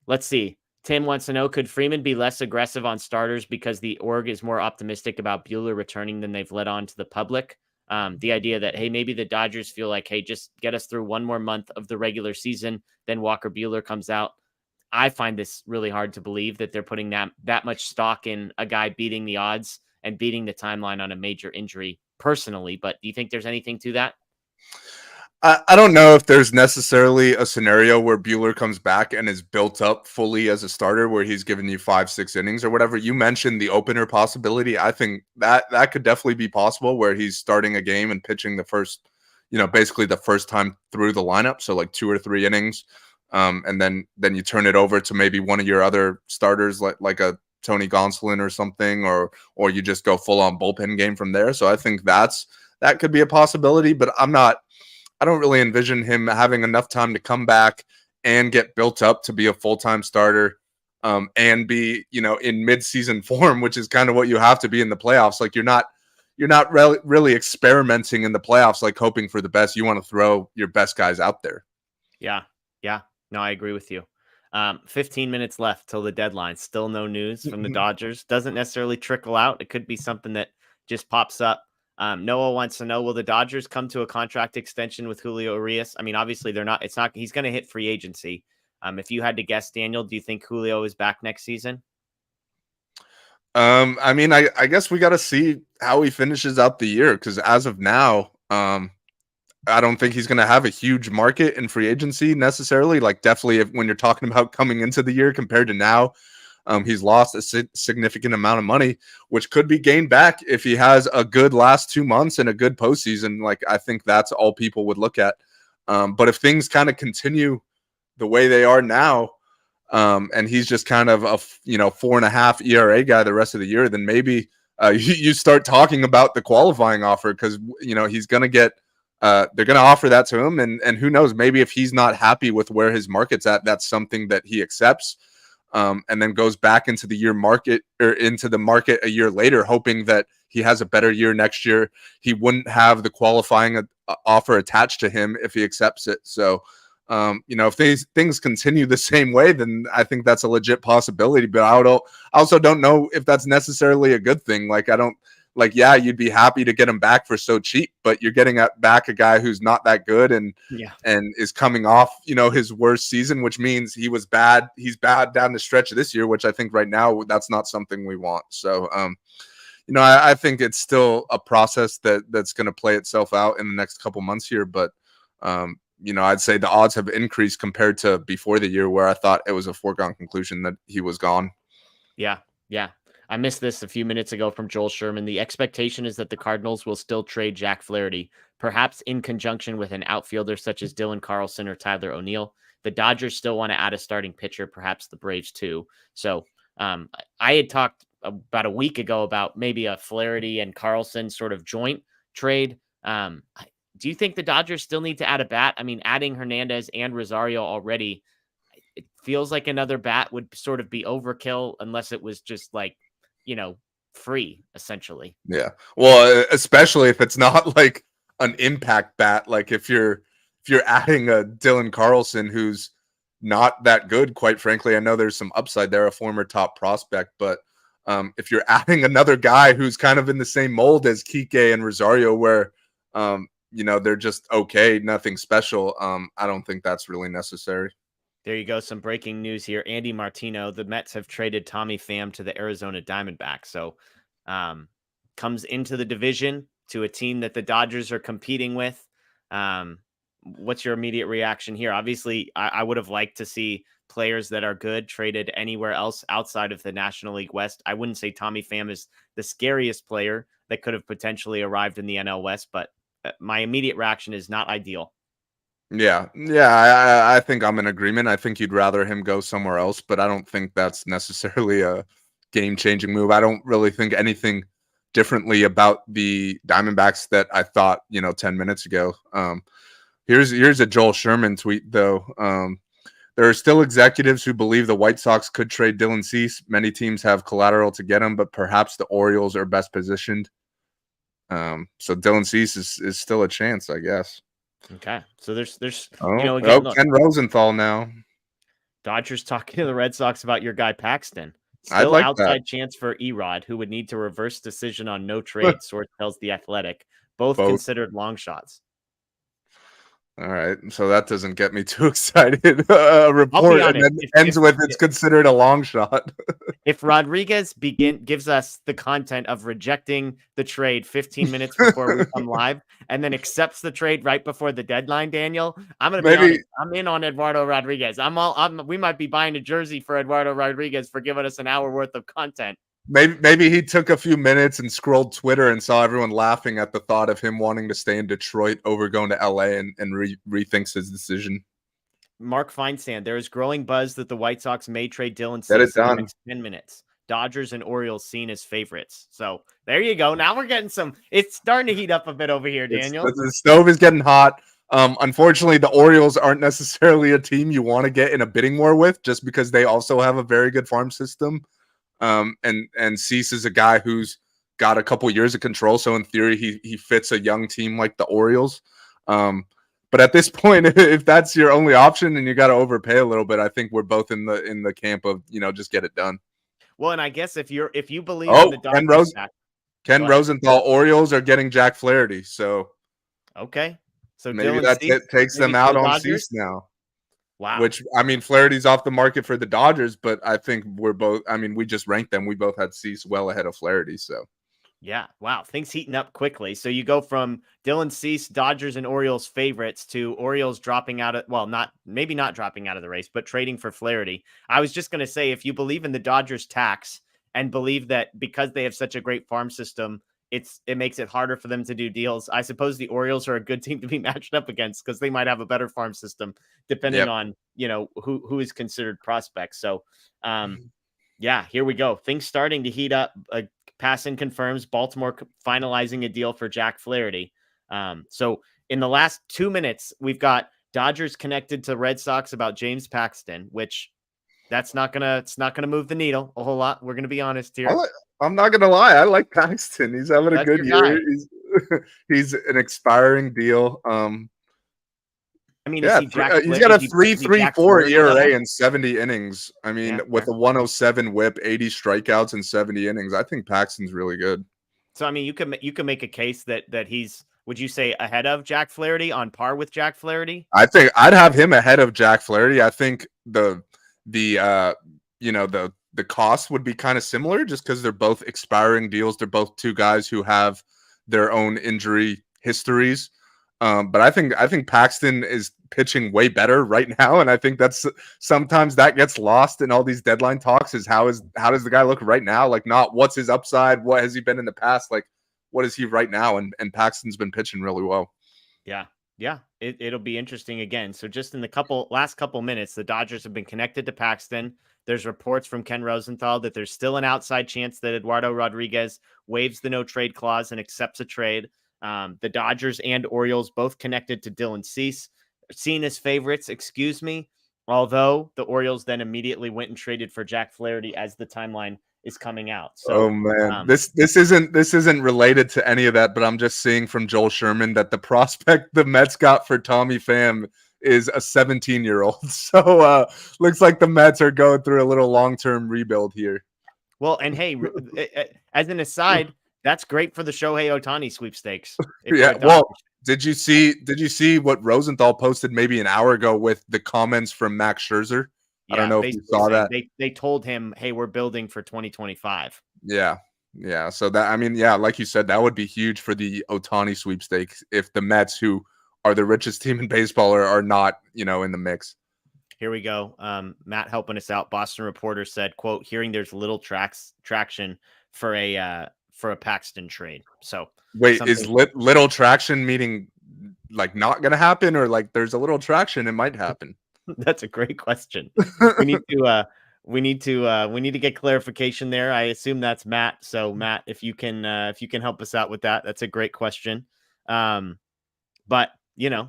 S2: Let's see. Tim wants to know, could Freeman be less aggressive on starters because the org is more optimistic about Buehler returning than they've let on to the public? The idea that, hey, maybe the Dodgers feel like, hey, just get us through one more month of the regular season, then Walker Buehler comes out. I find this really hard to believe that they're putting that much stock in a guy beating the odds and beating the timeline on a major injury personally. But do you think there's anything to that?
S3: I don't know if there's necessarily a scenario where Buehler comes back and is built up fully as a starter where he's given you 5-6 innings or whatever. You mentioned the opener possibility. I think that could definitely be possible where he's starting a game and pitching the first, basically the first time through the lineup. So like 2 or 3 innings. And then you turn it over to maybe one of your other starters like a Tony Gonsolin or something, or you just go full on bullpen game from there. So I think that could be a possibility, but I don't really envision him having enough time to come back and get built up to be a full-time starter and be, in mid-season form, which is kind of what you have to be in the playoffs. Like you're not really experimenting in the playoffs, like hoping for the best. You want to throw your best guys out there.
S2: Yeah. No, I agree with you. 15 minutes left till the deadline. Still no news from the Dodgers. Doesn't necessarily trickle out. It could be something that just pops up. Noah wants to know, will the Dodgers come to a contract extension with Julio Urias? I mean, obviously he's going to hit free agency. If you had to guess, Daniel, do you think Julio is back next season?
S3: I mean, I guess we got to see how he finishes out the year. Cause as of now, I don't think he's going to have a huge market in free agency necessarily. Like definitely when you're talking about coming into the year compared to now, he's lost a significant amount of money, which could be gained back if he has a good last 2 months and a good postseason. Like I think that's all people would look at. But if things kind of continue the way they are now, and he's just kind of a 4.5 ERA guy the rest of the year, then maybe you start talking about the qualifying offer because he's going to get. They're going to offer that to him, and who knows? Maybe if he's not happy with where his market's at, that's something that he accepts. And then goes back into the market a year later, hoping that he has a better year next year. He wouldn't have the qualifying offer attached to him if he accepts it. So, if things continue the same way, then I think that's a legit possibility. But I also don't know if that's necessarily a good thing. Yeah, you'd be happy to get him back for so cheap, but you're getting back a guy who's not that good and is coming off, his worst season, which means he was bad. He's bad down the stretch of this year, which I think right now that's not something we want. So, I think it's still a process that's going to play itself out in the next couple months here. But, I'd say the odds have increased compared to before the year where I thought it was a foregone conclusion that he was gone.
S2: Yeah. I missed this a few minutes ago from Joel Sherman. The expectation is that the Cardinals will still trade Jack Flaherty, perhaps in conjunction with an outfielder such as Dylan Carlson or Tyler O'Neill. The Dodgers still want to add a starting pitcher, perhaps the Braves too. So I had talked about a week ago about maybe a Flaherty and Carlson sort of joint trade. Do you think the Dodgers still need to add a bat? I mean, adding Hernandez and Rosario already, it feels like another bat would sort of be overkill unless it was just like, free essentially.
S3: Yeah. Well, especially if it's not like an impact bat. Like if you're adding a Dylan Carlson, who's not that good, quite frankly, I know there's some upside there, a former top prospect, but if you're adding another guy who's kind of in the same mold as Kike and Rosario, where they're just okay, nothing special. I don't think that's really necessary.
S2: There you go. Some breaking news here. Andy Martino, the Mets have traded Tommy Pham to the Arizona Diamondbacks. So comes into the division to a team that the Dodgers are competing with. What's your immediate reaction here? Obviously, I would have liked to see players that are good traded anywhere else outside of the National League West. I wouldn't say Tommy Pham is the scariest player that could have potentially arrived in the NL West, but my immediate reaction is not ideal.
S3: Yeah, I think I'm in agreement. I think you'd rather him go somewhere else, but I don't think that's necessarily a game-changing move. I don't really think anything differently about the Diamondbacks that I thought, 10 minutes ago. Here's a Joel Sherman tweet, though. There are still executives who believe the White Sox could trade Dylan Cease. Many teams have collateral to get him, but perhaps the Orioles are best positioned. So Dylan Cease is still a chance, I guess.
S2: Okay, so there's
S3: again,
S2: look,
S3: Ken Rosenthal now.
S2: Dodgers talking to the Red Sox about your guy Paxton.
S3: I'd
S2: Still
S3: like
S2: outside
S3: that.
S2: chance for Erod, who would need to reverse decision on no trade. Source tells The Athletic. Both considered long shots.
S3: All right, so that doesn't get me too excited. A report and then ends with it's considered a long shot.
S2: If Rodriguez gives us the content of rejecting the trade 15 minutes before we come live and then accepts the trade right before the deadline, Daniel, I'm going to be honest, I'm in on Eduardo Rodriguez. We might be buying a jersey for Eduardo Rodriguez for giving us an hour worth of content.
S3: Maybe he took a few minutes and scrolled Twitter and saw everyone laughing at the thought of him wanting to stay in Detroit over going to LA and rethinks his decision.
S2: Mark Feinsand, there is growing buzz that the White Sox may trade Dylan Cease in the next 10 minutes. Dodgers and Orioles seen as favorites. So there you go. Now we're getting it's starting to heat up a bit over here, Daniel.
S3: The stove is getting hot. Unfortunately, the Orioles aren't necessarily a team you want to get in a bidding war with just because they also have a very good farm system. And Cease is a guy who's got a couple years of control. So in theory, he fits a young team like the Orioles. But at this point, if that's your only option and you got to overpay a little bit, I think we're both in the camp of, just get it done.
S2: Well, and I guess if you believe in the Dodgers,
S3: Ken Rosenthal, Orioles are getting Jack Flaherty. So
S2: okay. So
S3: maybe that takes them out on Cease now.
S2: Wow.
S3: Which, I mean, Flaherty's off the market for the Dodgers, but I think we just ranked them. We both had Cease well ahead of Flaherty. So,
S2: yeah. Wow. Things heating up quickly. So you go from Dylan Cease, Dodgers and Orioles favorites to Orioles dropping out of, maybe not dropping out of the race, but trading for Flaherty. I was just going to say, if you believe in the Dodgers tax and believe that because they have such a great farm system, it makes it harder for them to do deals. I suppose the Orioles are a good team to be matched up against because they might have a better farm system depending on, who is considered prospects. So, yeah, here we go. Things starting to heat up. Passan confirms Baltimore finalizing a deal for Jack Flaherty. So in the last 2 minutes, we've got Dodgers connected to Red Sox about James Paxton, which it's not gonna move the needle a whole lot. We're gonna be honest here.
S3: I'm not gonna lie. I like Paxton. He's having a good year. He's an expiring deal.
S2: I mean,
S3: yeah, he's got a 3.34 ERA in 70 innings. I mean, with a 107 WHIP, 80 strikeouts in 70 innings. I think Paxton's really good.
S2: So, I mean, you can make a case that he's, would you say, ahead of Jack Flaherty, on par with Jack Flaherty?
S3: I think I'd have him ahead of Jack Flaherty. I think the cost would be kind of similar just because they're both expiring deals. They're both two guys who have their own injury histories. But I think Paxton is pitching way better right now, and I think that's sometimes that gets lost in all these deadline talks. Is how does the guy look right now? Like, not what's his upside, what has he been in the past? Like, what is he right now? And Paxton's been pitching really well.
S2: Yeah. It'll be interesting again. So just in the last couple minutes, the Dodgers have been connected to Paxton. There's reports from Ken Rosenthal that there's still an outside chance that Eduardo Rodriguez waives the no trade clause and accepts a trade. The Dodgers and Orioles both connected to Dylan Cease, seen as favorites, although the Orioles then immediately went and traded for Jack Flaherty as the timeline is coming out. So,
S3: oh man, this isn't related to any of that, but I'm just seeing from Joel Sherman that the prospect the Mets got for Tommy Pham is a 17-year-old. So looks like the Mets are going through a little long-term rebuild here.
S2: Well, and hey, as an aside, that's great for the Shohei Ohtani sweepstakes.
S3: Yeah, well, Did you see what Rosenthal posted maybe an hour ago with the comments from Max Scherzer? I don't know if you saw that.
S2: They told him, "Hey, we're building for 2025."
S3: Yeah. Yeah. So that, I mean, yeah, like you said, that would be huge for the Ohtani sweepstakes if the Mets, who are the richest team in baseball, are not, in the mix.
S2: Here we go. Matt helping us out. Boston Reporter said, quote, hearing there's little traction for a Paxton trade. So
S3: wait, is little traction meaning like not going to happen, or like there's a little traction, it might happen?
S2: That's a great question. We need to get clarification there. I assume that's Matt. So Matt, if you can help us out with that, that's a great question. But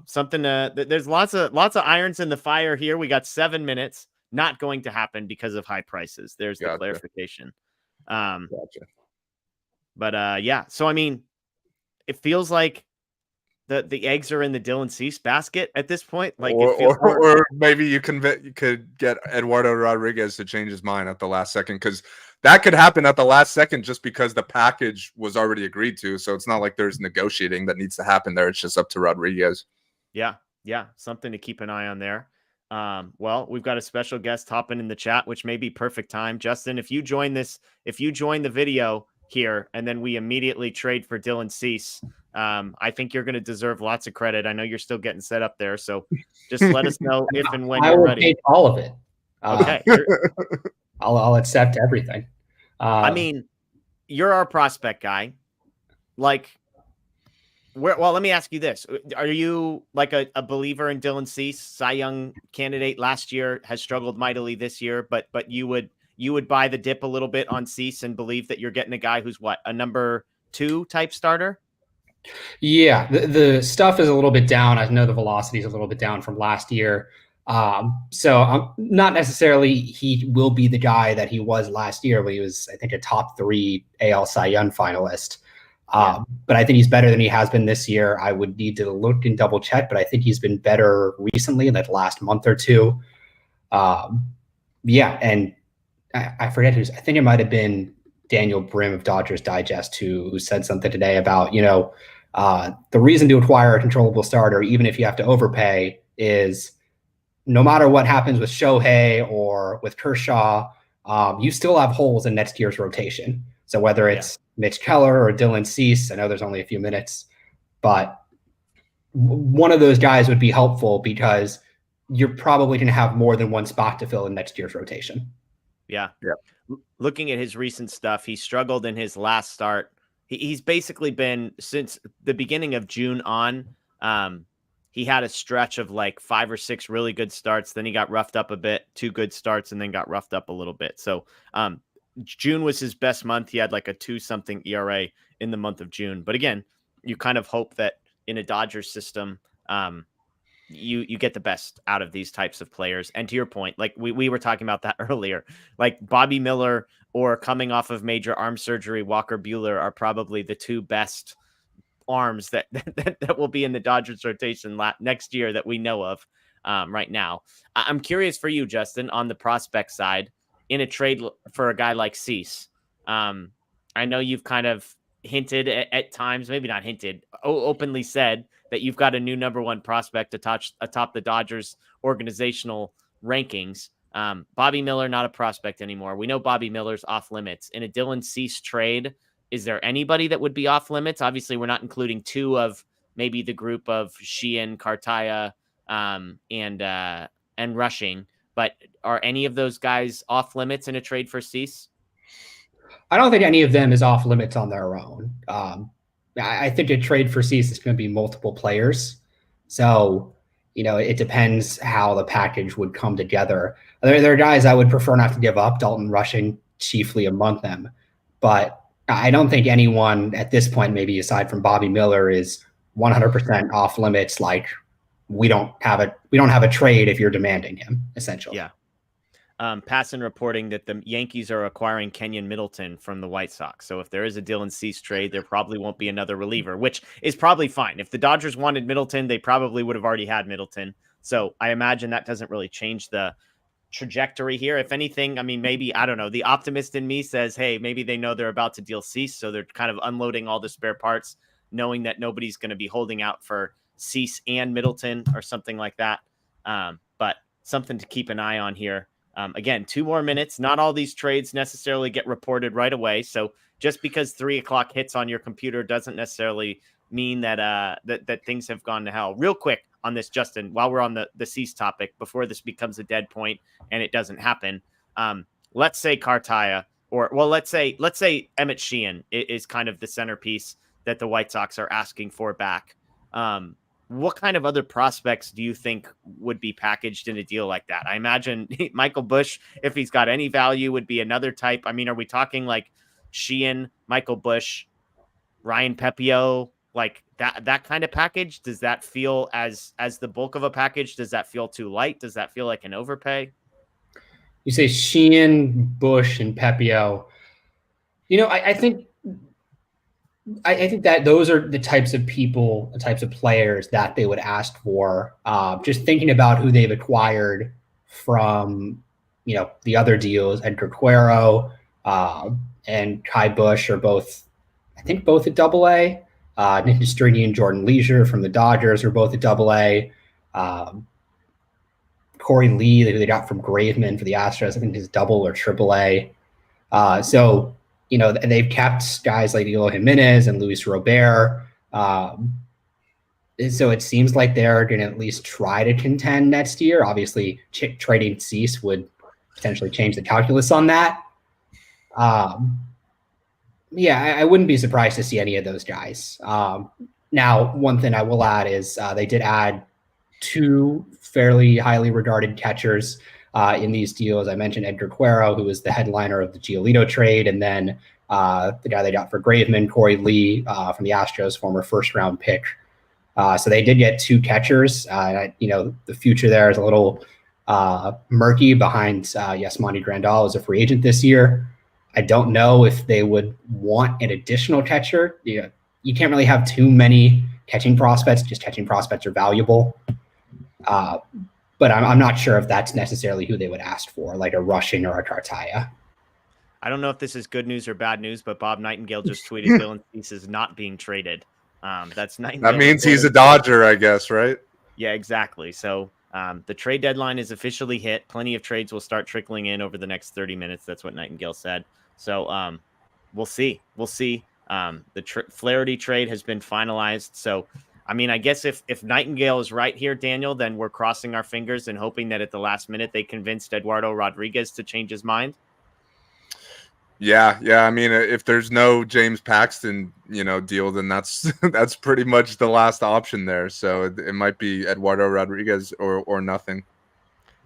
S2: something there's lots of irons in the fire here. We got 7 minutes. Not going to happen because of high prices. There's the clarification. Gotcha. But yeah. So I mean, it feels like the eggs are in the Dylan Cease basket at this point. Like,
S3: or maybe you could get Eduardo Rodriguez to change his mind at the last second, because that could happen at the last second just because the package was already agreed to. So it's not like there's negotiating that needs to happen there. It's just up to Rodriguez.
S2: Yeah. Something to keep an eye on there. Well, we've got a special guest hopping in the chat, which may be perfect time. Justin, if you join the video here and then we immediately trade for Dylan Cease, I think you're going to deserve lots of credit. I know you're still getting set up there, so just let us know if and when you're ready.
S6: I will take all of it.
S2: Okay.
S6: I'll accept everything.
S2: I mean, you're our prospect guy. Like, well, let me ask you this. Are you like a believer in Dylan Cease? Cy Young candidate last year, has struggled mightily this year, but you would buy the dip a little bit on Cease and believe that you're getting a guy who's a number 2 type starter?
S6: Yeah, the stuff is a little bit down. I know the velocity is a little bit down from last year. So I'm not necessarily he will be the guy that he was last year when he was, I think, a top 3 AL Cy Young finalist. But I think he's better than he has been this year. I would need to look and double check, but I think he's been better recently in that last month or two. Yeah, and I forget I think it might have been Daniel Brim of Dodgers Digest who said something today about, the reason to acquire a controllable starter, even if you have to overpay, is no matter what happens with Shohei or with Kershaw, you still have holes in next year's rotation. So whether it's Mitch Keller or Dylan Cease, I know there's only a few minutes, but one of those guys would be helpful because you're probably going to have more than one spot to fill in next year's rotation.
S2: Yeah. Looking at his recent stuff, he struggled in his last start. He's basically been, since the beginning of June on, he had a stretch of like 5 or 6 really good starts. Then he got roughed up a bit, 2 good starts, and then got roughed up a little bit. So June was his best month. He had like a 2-something ERA in the month of June. But again, you kind of hope that in a Dodgers system, you get the best out of these types of players. And to your point, like we were talking about that earlier, like Bobby Miller or coming off of major arm surgery, Walker Buehler are probably the 2 best arms that will be in the Dodgers rotation next year that we know of right now. I'm curious for you, Justin, on the prospect side, in a trade for a guy like Cease. I know you've kind of hinted at times, maybe not hinted, openly said that you've got a new number 1 prospect atop the Dodgers organizational rankings. Bobby Miller, not a prospect anymore. We know Bobby Miller's off limits. In a Dylan Cease trade, is there anybody that would be off limits? Obviously, we're not including 2 of maybe the group of Sheehan, Cartaya, and Rushing. But are any of those guys off limits in a trade for Cease?
S6: I don't think any of them is off limits on their own. I think a trade for Cease is going to be multiple players. So, it depends how the package would come together. There are guys I would prefer not to give up, Dalton Rushing chiefly among them. But I don't think anyone at this point, maybe aside from Bobby Miller, is 100% off limits. Like, we don't have a trade if you're demanding him, essentially.
S2: Yeah. Passan reporting that the Yankees are acquiring Kenyon Middleton from the White Sox. So if there is a Dylan Cease trade, there probably won't be another reliever, which is probably fine. If the Dodgers wanted Middleton, they probably would have already had Middleton. So I imagine that doesn't really change the trajectory here. If anything, I mean, maybe, I don't know, the optimist in me says, hey, maybe they know they're about to deal Cease, so they're kind of unloading all the spare parts. knowing that nobody's going to be holding out for Cease and Middleton or something like that. But something to keep an eye on here. Again, 2 more minutes. Not all these trades necessarily get reported right away. So just because 3 o'clock hits on your computer doesn't necessarily mean that that things have gone to hell. Real quick on this, Justin, while we're on the Cease topic, before this becomes a dead point and it doesn't happen. Let's say Cartaya, let's say Emmett Sheehan is kind of the centerpiece that the White Sox are asking for back. What kind of other prospects do you think would be packaged in a deal like that? I imagine Michael Busch, if he's got any value, would be another type. I mean, are we talking like Sheehan, Michael Busch, Ryan Pepio, like that kind of package? Does that feel as the bulk of a package? Does that feel too light? Does that feel like an overpay?
S6: You say Sheehan, Busch, and Pepio. I think that those are the types of people, the types of players that they would ask for. Just thinking about who they've acquired from, the other deals, Edgar Cuero and Kai Busch are both at AA. Nick Nastrini and Jordan Leisure from the Dodgers are both at AA. Corey Lee, who they got from Graveman for the Astros, I think is double or AAA. So, they've kept guys like Eloy Jimenez and Luis Robert. So it seems like they're going to at least try to contend next year. Obviously, trading Cease would potentially change the calculus on that. I wouldn't be surprised to see any of those guys. Now, one thing I will add is they did add 2 fairly highly regarded catchers in these deals. I mentioned Edgar Cuero, who was the headliner of the Giolito trade, and then the guy they got for Graveman, Corey Lee from the Astros, former first-round pick. So they did get 2 catchers. The future there is a little murky behind Yasmani Grandal as a free agent this year. I don't know if they would want an additional catcher. You can't really have too many catching prospects. Just catching prospects are valuable. But I'm not sure if that's necessarily who they would ask for, like a Rushing or a Cartaya.
S2: I don't know if this is good news or bad news, but Bob Nightingale just tweeted Dylan Cease is not being traded. That's Nightingale.
S3: That means he's a Dodger, I guess, right?
S2: Yeah, exactly. So the trade deadline is officially hit. Plenty of trades will start trickling in over the next 30 minutes. That's what Nightingale said. So we'll see. The Flaherty trade has been finalized. So, I mean, I guess if Nightingale is right here, Daniel, then we're crossing our fingers and hoping that at the last minute they convinced Eduardo Rodriguez to change his mind.
S3: Yeah. I mean, if there's no James Paxton, deal, then that's pretty much the last option there. So it might be Eduardo Rodriguez or nothing.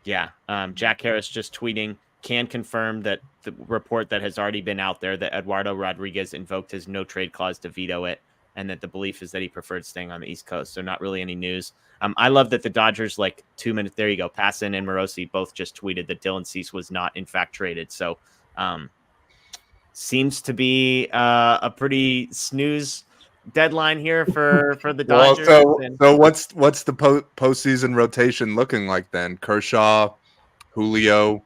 S3: Yeah.
S2: Jack Harris just tweeting, can confirm that the report that has already been out there that Eduardo Rodriguez invoked his no trade clause to veto it, and that the belief is that he preferred staying on the East Coast. So not really any news. I love that the Dodgers, 2 minutes, there you go, Passan and Morosi both just tweeted that Dylan Cease was not in fact traded. So seems to be a pretty snooze deadline here for the Dodgers.
S3: So what's the postseason rotation looking like then? Kershaw, Julio,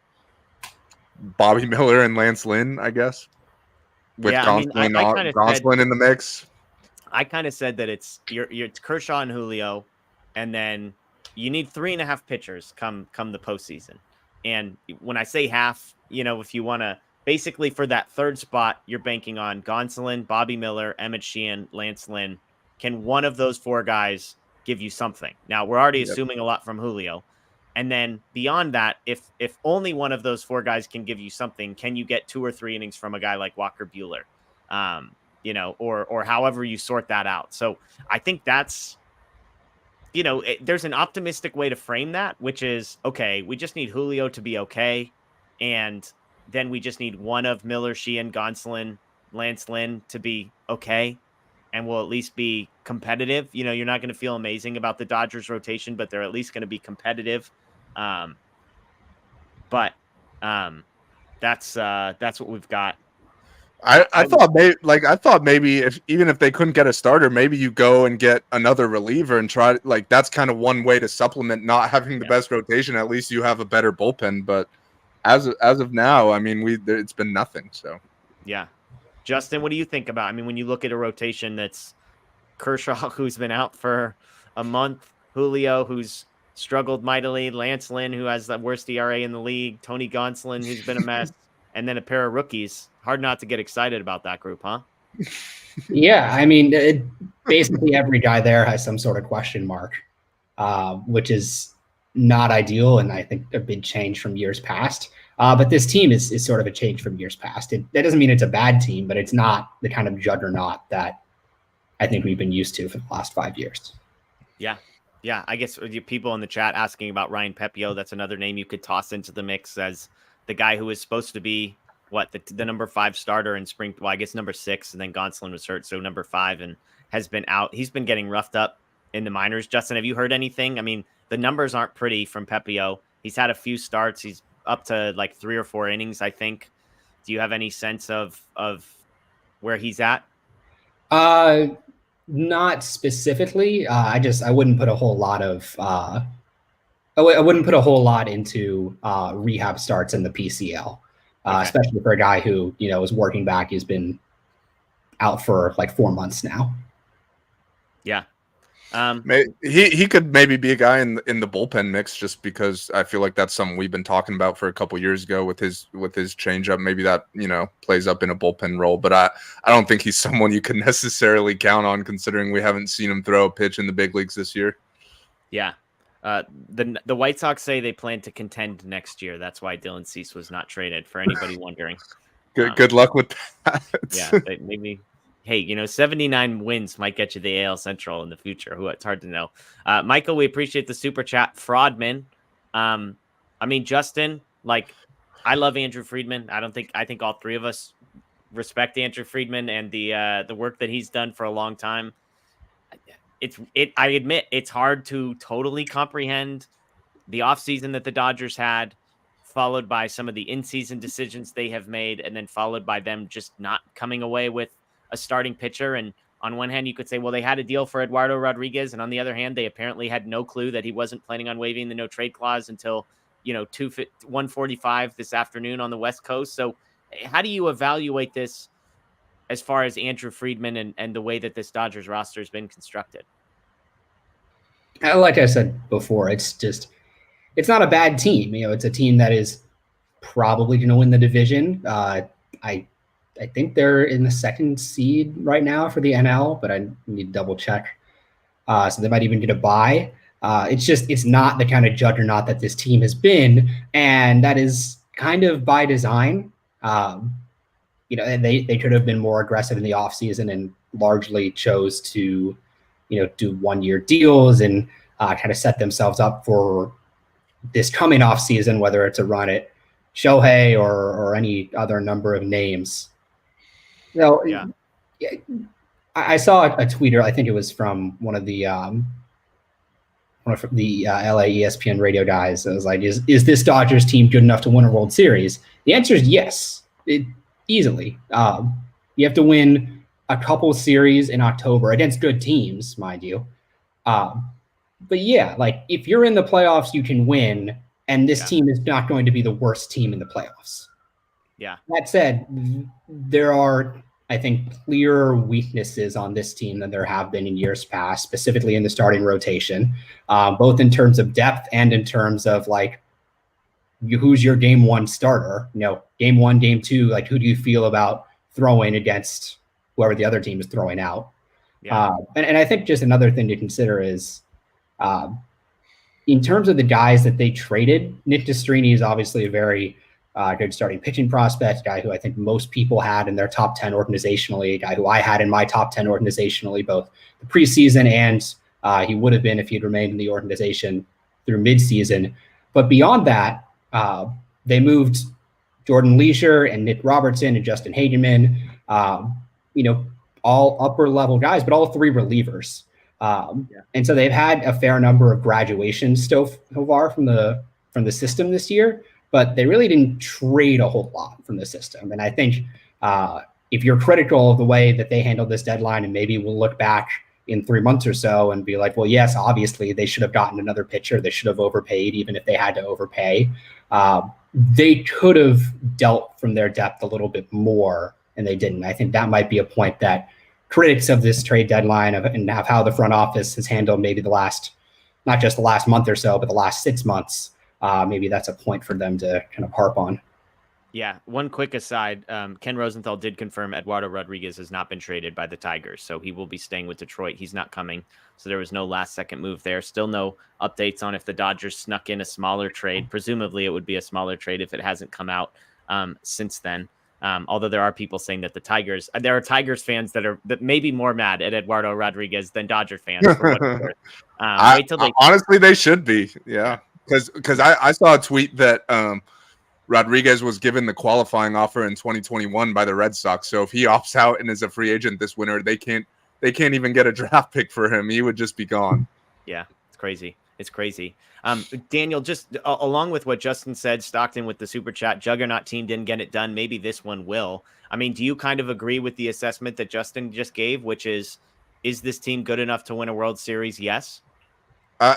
S3: Bobby Miller, and Lance Lynn, I guess, with Gonsolin in the mix.
S2: I kind of said that it's Kershaw and Julio, and then you need 3.5 pitchers come the postseason. And when I say half, if you want to, basically for that third spot, you're banking on Gonsolin, Bobby Miller, Emmett Sheehan, Lance Lynn. Can one of those 4 guys give you something? Now, we're already assuming a lot from Julio. And then beyond that, if only one of those 4 guys can give you something, can you get 2 or 3 innings from a guy like Walker Buehler? Or however you sort that out. So I think that's, there's an optimistic way to frame that, which is, okay, we just need Julio to be okay. And then we just need one of Miller, Sheehan, Gonsolin, Lance Lynn to be okay. And we'll at least be competitive. You're not going to feel amazing about the Dodgers rotation, but they're at least going to be competitive. But that's what we've got.
S3: I thought maybe if they couldn't get a starter, maybe you go and get another reliever and try. That's kind of one way to supplement not having the best rotation. At least you have a better bullpen. But as of now, I mean, it's been nothing. So
S2: yeah, Justin, what do you think about? I mean, when you look at a rotation that's Kershaw, who's been out for a month, Julio, who's struggled mightily, Lance Lynn, who has the worst ERA in the league, Tony Gonsolin, who's been a mess, and then a pair of rookies. Hard not to get excited about that group, huh?
S6: Yeah, I mean, basically every guy there has some sort of question mark, which is not ideal, and I think a big change from years past. But this team is sort of a change from years past. That doesn't mean it's a bad team, but it's not the kind of juggernaut that I think we've been used to for the last 5 years.
S2: Yeah. Yeah, I guess people in the chat asking about Ryan Pepio, that's another name you could toss into the mix as the guy who was supposed to be the number 5 starter in spring. Well, I guess number 6, and then Gonsolin was hurt, so number 5, and has been out. He's been getting roughed up in the minors. Justin, have you heard anything? I mean, the numbers aren't pretty from Pepio. He's had a few starts. He's up to like 3 or 4 innings, I think. Do you have any sense of where he's at?
S6: Not specifically. I wouldn't put a whole lot of I wouldn't put a whole lot into rehab starts in the PCL,
S2: Okay.
S6: especially for a guy who is working back. He's been out for like 4 months now.
S2: Yeah.
S3: He could maybe be a guy in the bullpen mix, just because I feel like that's something we've been talking about for a couple years ago with his changeup. Maybe that plays up in a bullpen role, but I don't think he's someone you can necessarily count on, considering we haven't seen him throw a pitch in the big leagues this year.
S2: Yeah. The White Sox say they plan to contend next year. That's why Dylan Cease was not traded, for anybody wondering.
S3: Good luck with that.
S2: Yeah, maybe. Hey, 79 wins might get you the AL Central in the future. It's hard to know. Michael, we appreciate the super chat. Fraudman. I mean, Justin, I love Andrew Friedman. I think all three of us respect Andrew Friedman and the work that he's done for a long time. I admit it's hard to totally comprehend the offseason that the Dodgers had, followed by some of the in-season decisions they have made, and then followed by them just not coming away with a starting pitcher. And on one hand, you could say, well, they had a deal for Eduardo Rodriguez. And on the other hand, they apparently had no clue that he wasn't planning on waiving the no trade clause until, 1:45 this afternoon on the West Coast. So how do you evaluate this as far as Andrew Friedman and the way that this Dodgers roster has been constructed?
S6: Like I said before, it's not a bad team. It's a team that is probably going to win the division. I think they're in the 2nd seed right now for the NL, but I need to double check. So they might even get a bye. It's not the kind of juggernaut that this team has been, and that is kind of by design. And they could have been more aggressive in the offseason and largely chose to, do 1-year deals and kind of set themselves up for this coming offseason, whether it's a run at Shohei or any other number of names.
S2: Yeah.
S6: I saw a tweeter. I think it was from one of the LA ESPN radio guys. It was like, is this Dodgers team good enough to win a World Series? The answer is yes, easily. You have to win a couple series in October against good teams, mind you. But yeah, if you're in the playoffs, you can win, and this team is not going to be the worst team in the playoffs.
S2: Yeah.
S6: That said, there are, I think, clearer weaknesses on this team than there have been in years past, specifically in the starting rotation, both in terms of depth and in terms of who's your game 1 starter. Game 1, game 2, who do you feel about throwing against whoever the other team is throwing out?
S2: Yeah.
S6: And I think just another thing to consider is, in terms of the guys that they traded, Nick Destrini is obviously a very good starting pitching prospect, guy who I think most people had in their top 10 organizationally, a guy who I had in my top 10 organizationally, both the preseason and he would have been if he'd remained in the organization through midseason. But beyond that, they moved Jordan Leisure and Nick Robertson and Justin Hageman, all upper level guys, but all 3 relievers. And so they've had a fair number of graduations so far from the system this year, but they really didn't trade a whole lot from the system. And I think if you're critical of the way that they handled this deadline, and maybe we'll look back in 3 months or so and be like, well, yes, obviously they should have gotten another pitcher. They should have overpaid, even if they had to overpay. They could have dealt from their depth a little bit more, and they didn't. I think that might be a point that critics of this trade deadline and of how the front office has handled maybe not just the last month or so, but the last 6 months. Maybe that's a point for them to kind of harp on.
S2: Yeah. One quick aside. Ken Rosenthal did confirm Eduardo Rodriguez has not been traded by the Tigers, so he will be staying with Detroit. He's not coming. So there was no last second move there. Still no updates on if the Dodgers snuck in a smaller trade. Presumably it would be a smaller trade if it hasn't come out since then. Although there are people saying that there are Tigers fans that may be more mad at Eduardo Rodriguez than Dodger fans. For what it's worth.
S3: Honestly, they should be. Yeah. Because I saw a tweet that Rodriguez was given the qualifying offer in 2021 by the Red Sox. So if he opts out and is a free agent this winter, they can't even get a draft pick for him. He would just be gone.
S2: Yeah, it's crazy. It's crazy. Daniel, just along with what Justin said, Stockton with the super chat, Juggernaut team didn't get it done. Maybe this one will. I mean, do you kind of agree with the assessment that Justin just gave, which is this team good enough to win a World Series? Yes.
S3: I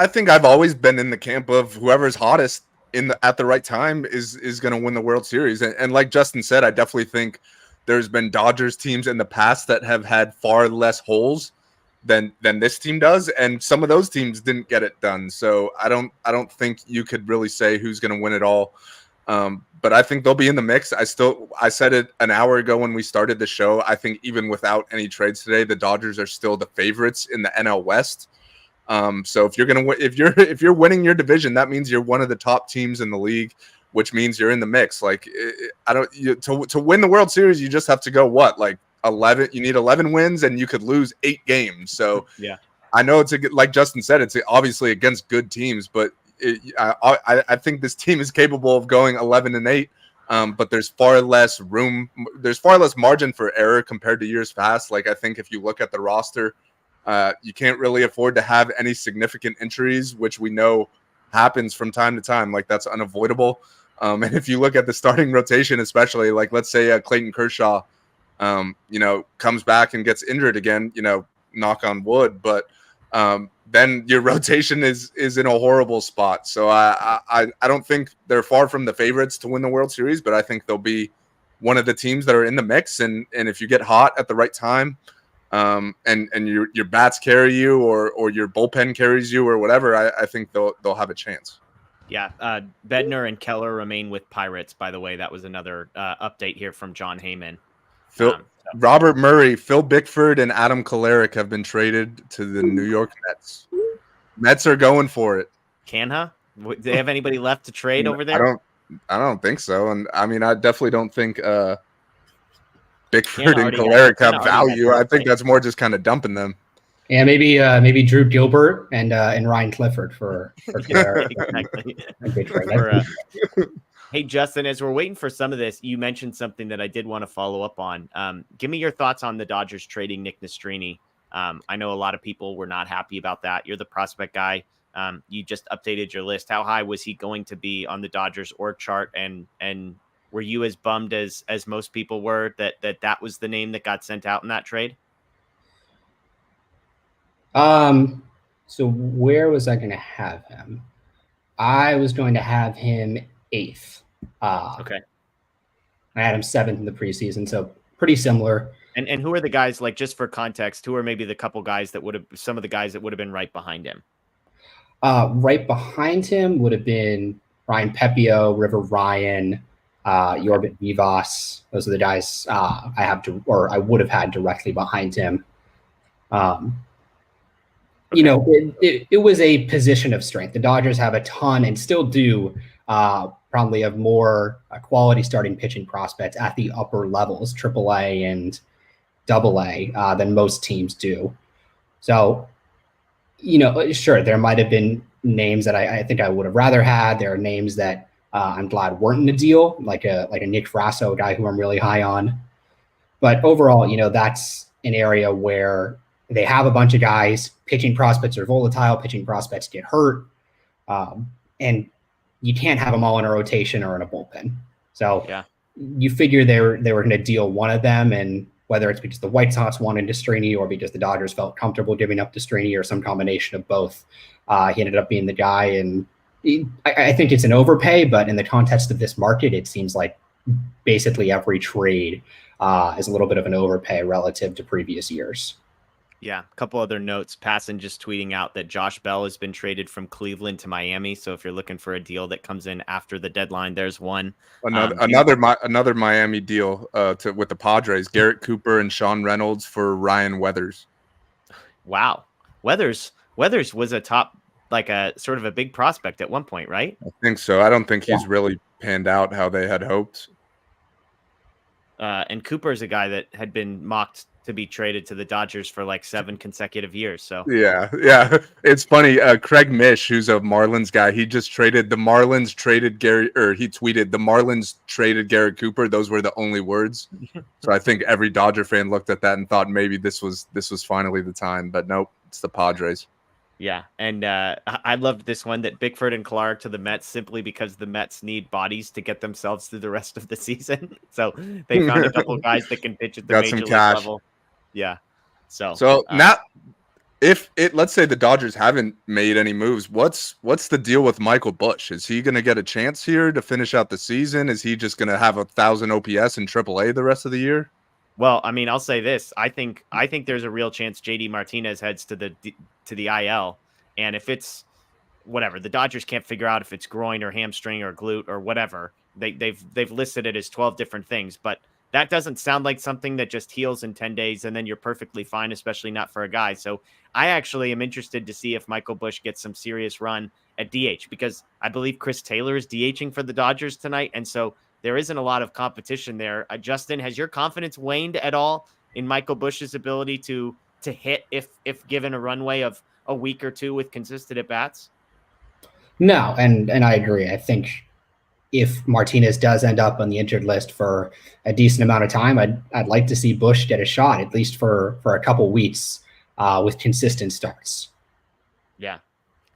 S3: think I've always been in the camp of whoever's hottest at the right time is going to win the World Series. And like Justin said, I definitely think there's been Dodgers teams in the past that have had far less holes than this team does, and some of those teams didn't get it done. So I don't think you could really say who's going to win it all. But I think they'll be in the mix. I said it an hour ago when we started the show. I think even without any trades today, the Dodgers are still the favorites in the NL West. So if you're winning your division, that means you're one of the top teams in the league, which means you're in the mix. Like to win the World Series, you just have to go like 11. You need 11 wins, and you could lose 8 games. So
S2: yeah,
S3: I know like Justin said, it's obviously against good teams, but I think this team is capable of going 11-8. But there's far less room. There's far less margin for error compared to years past. Like I think if you look at the roster. You can't really afford to have any significant injuries, which we know happens from time to time. Like that's unavoidable. And if you look at the starting rotation, especially like let's say Clayton Kershaw, comes back and gets injured again, knock on wood. But then your rotation is in a horrible spot. So I don't think they're far from the favorites to win the World Series, but I think they'll be one of the teams that are in the mix. And if you get hot at the right time, and your bats carry you or your bullpen carries you or whatever, I think they'll have a chance.
S2: Yeah. Bednar and Keller remain with Pirates, by the way. That was another update here from John Heyman.
S3: Robert Murray, Phil Bickford, and Adam Kolarek have been traded to the New York Mets. Mets are going for it.
S2: Do they have anybody left to trade over there?
S3: I don't think so. And I mean, I definitely don't think Bickford and Kolarek have value. I think that's more just kind of dumping them.
S6: Yeah, maybe Drew Gilbert and Ryan Clifford for
S2: exactly. Hey, Justin, as we're waiting for some of this, you mentioned something that I did want to follow up on. Give me your thoughts on the Dodgers trading Nick Nastrini. I know a lot of people were not happy about that. You're the prospect guy. You just updated your list. How high was he going to be on the Dodgers org chart? And were you as bummed as most people were that was the name that got sent out in that trade?
S6: So where was I going to have him? I was going to have him 8th.
S2: Okay.
S6: I had him 7th in the preseason, so pretty similar.
S2: And who are the guys, like, just for context, who are maybe the couple guys some of the guys that would have been right behind him?
S6: Right behind him would have been Ryan Pepio, River Ryan, Yorbit Vivas. Those are the guys I would have had directly behind him. It was a position of strength. The Dodgers have a ton and still do probably have more quality starting pitching prospects at the upper levels, AAA and AA, than most teams do. So, sure, there might have been names that I think I would have rather had. There are names that I'm glad weren't in the deal, like a Nick Frasso, a guy who I'm really high on. But overall, that's an area where they have a bunch of guys. Pitching prospects are volatile. Pitching prospects get hurt. And you can't have them all in a rotation or in a bullpen. So
S2: yeah,
S6: you figure they were going to deal one of them, and whether it's because the White Sox wanted Destrini or because the Dodgers felt comfortable giving up Destrini or some combination of both, he ended up being the guy. And I think it's an overpay, but in the context of this market, it seems like basically every trade is a little bit of an overpay relative to previous years.
S2: Yeah, a couple other notes. Passan just tweeting out that Josh Bell has been traded from Cleveland to Miami. So if you're looking for a deal that comes in after the deadline, there's one.
S3: Another Miami deal with the Padres, Garrett Cooper and Sean Reynolds for Ryan Weathers.
S2: Wow. Weathers was a top, like a sort of a big prospect at one point, right?
S3: I think so. I don't think he's really panned out how they had hoped.
S2: And Cooper is a guy that had been mocked to be traded to the Dodgers for like 7 consecutive years. So
S3: yeah, it's funny. Craig Mish, who's a Marlins guy, he tweeted the Marlins traded Garrett Cooper. Those were the only words. So I think every Dodger fan looked at that and thought maybe this was finally the time, but nope, it's the Padres.
S2: Yeah, and I loved this one that Bickford and Clark to the Mets simply because the Mets need bodies to get themselves through the rest of the season. So they found a couple guys that can pitch at the major league level. Yeah. So
S3: now, let's say the Dodgers haven't made any moves, what's the deal with Michael Busch? Is he going to get a chance here to finish out the season? Is he just going to have 1,000 OPS in AAA the rest of the year?
S2: Well, I mean, I'll say this. I think there's a real chance JD Martinez heads to the IL, and if it's whatever, the Dodgers can't figure out if it's groin or hamstring or glute or whatever. They've listed it as 12 different things, but that doesn't sound like something that just heals in 10 days and then you're perfectly fine, especially not for a guy. So I actually am interested to see if Michael Busch gets some serious run at DH, because I believe Chris Taylor is DHing for the Dodgers tonight, and so there isn't a lot of competition there. Justin, has your confidence waned at all in Michael Busch's ability to hit if given a runway of a week or two with consistent at bats?
S6: No, and I agree. I think if Martinez does end up on the injured list for a decent amount of time, I'd like to see Busch get a shot, at least for a couple weeks with consistent starts.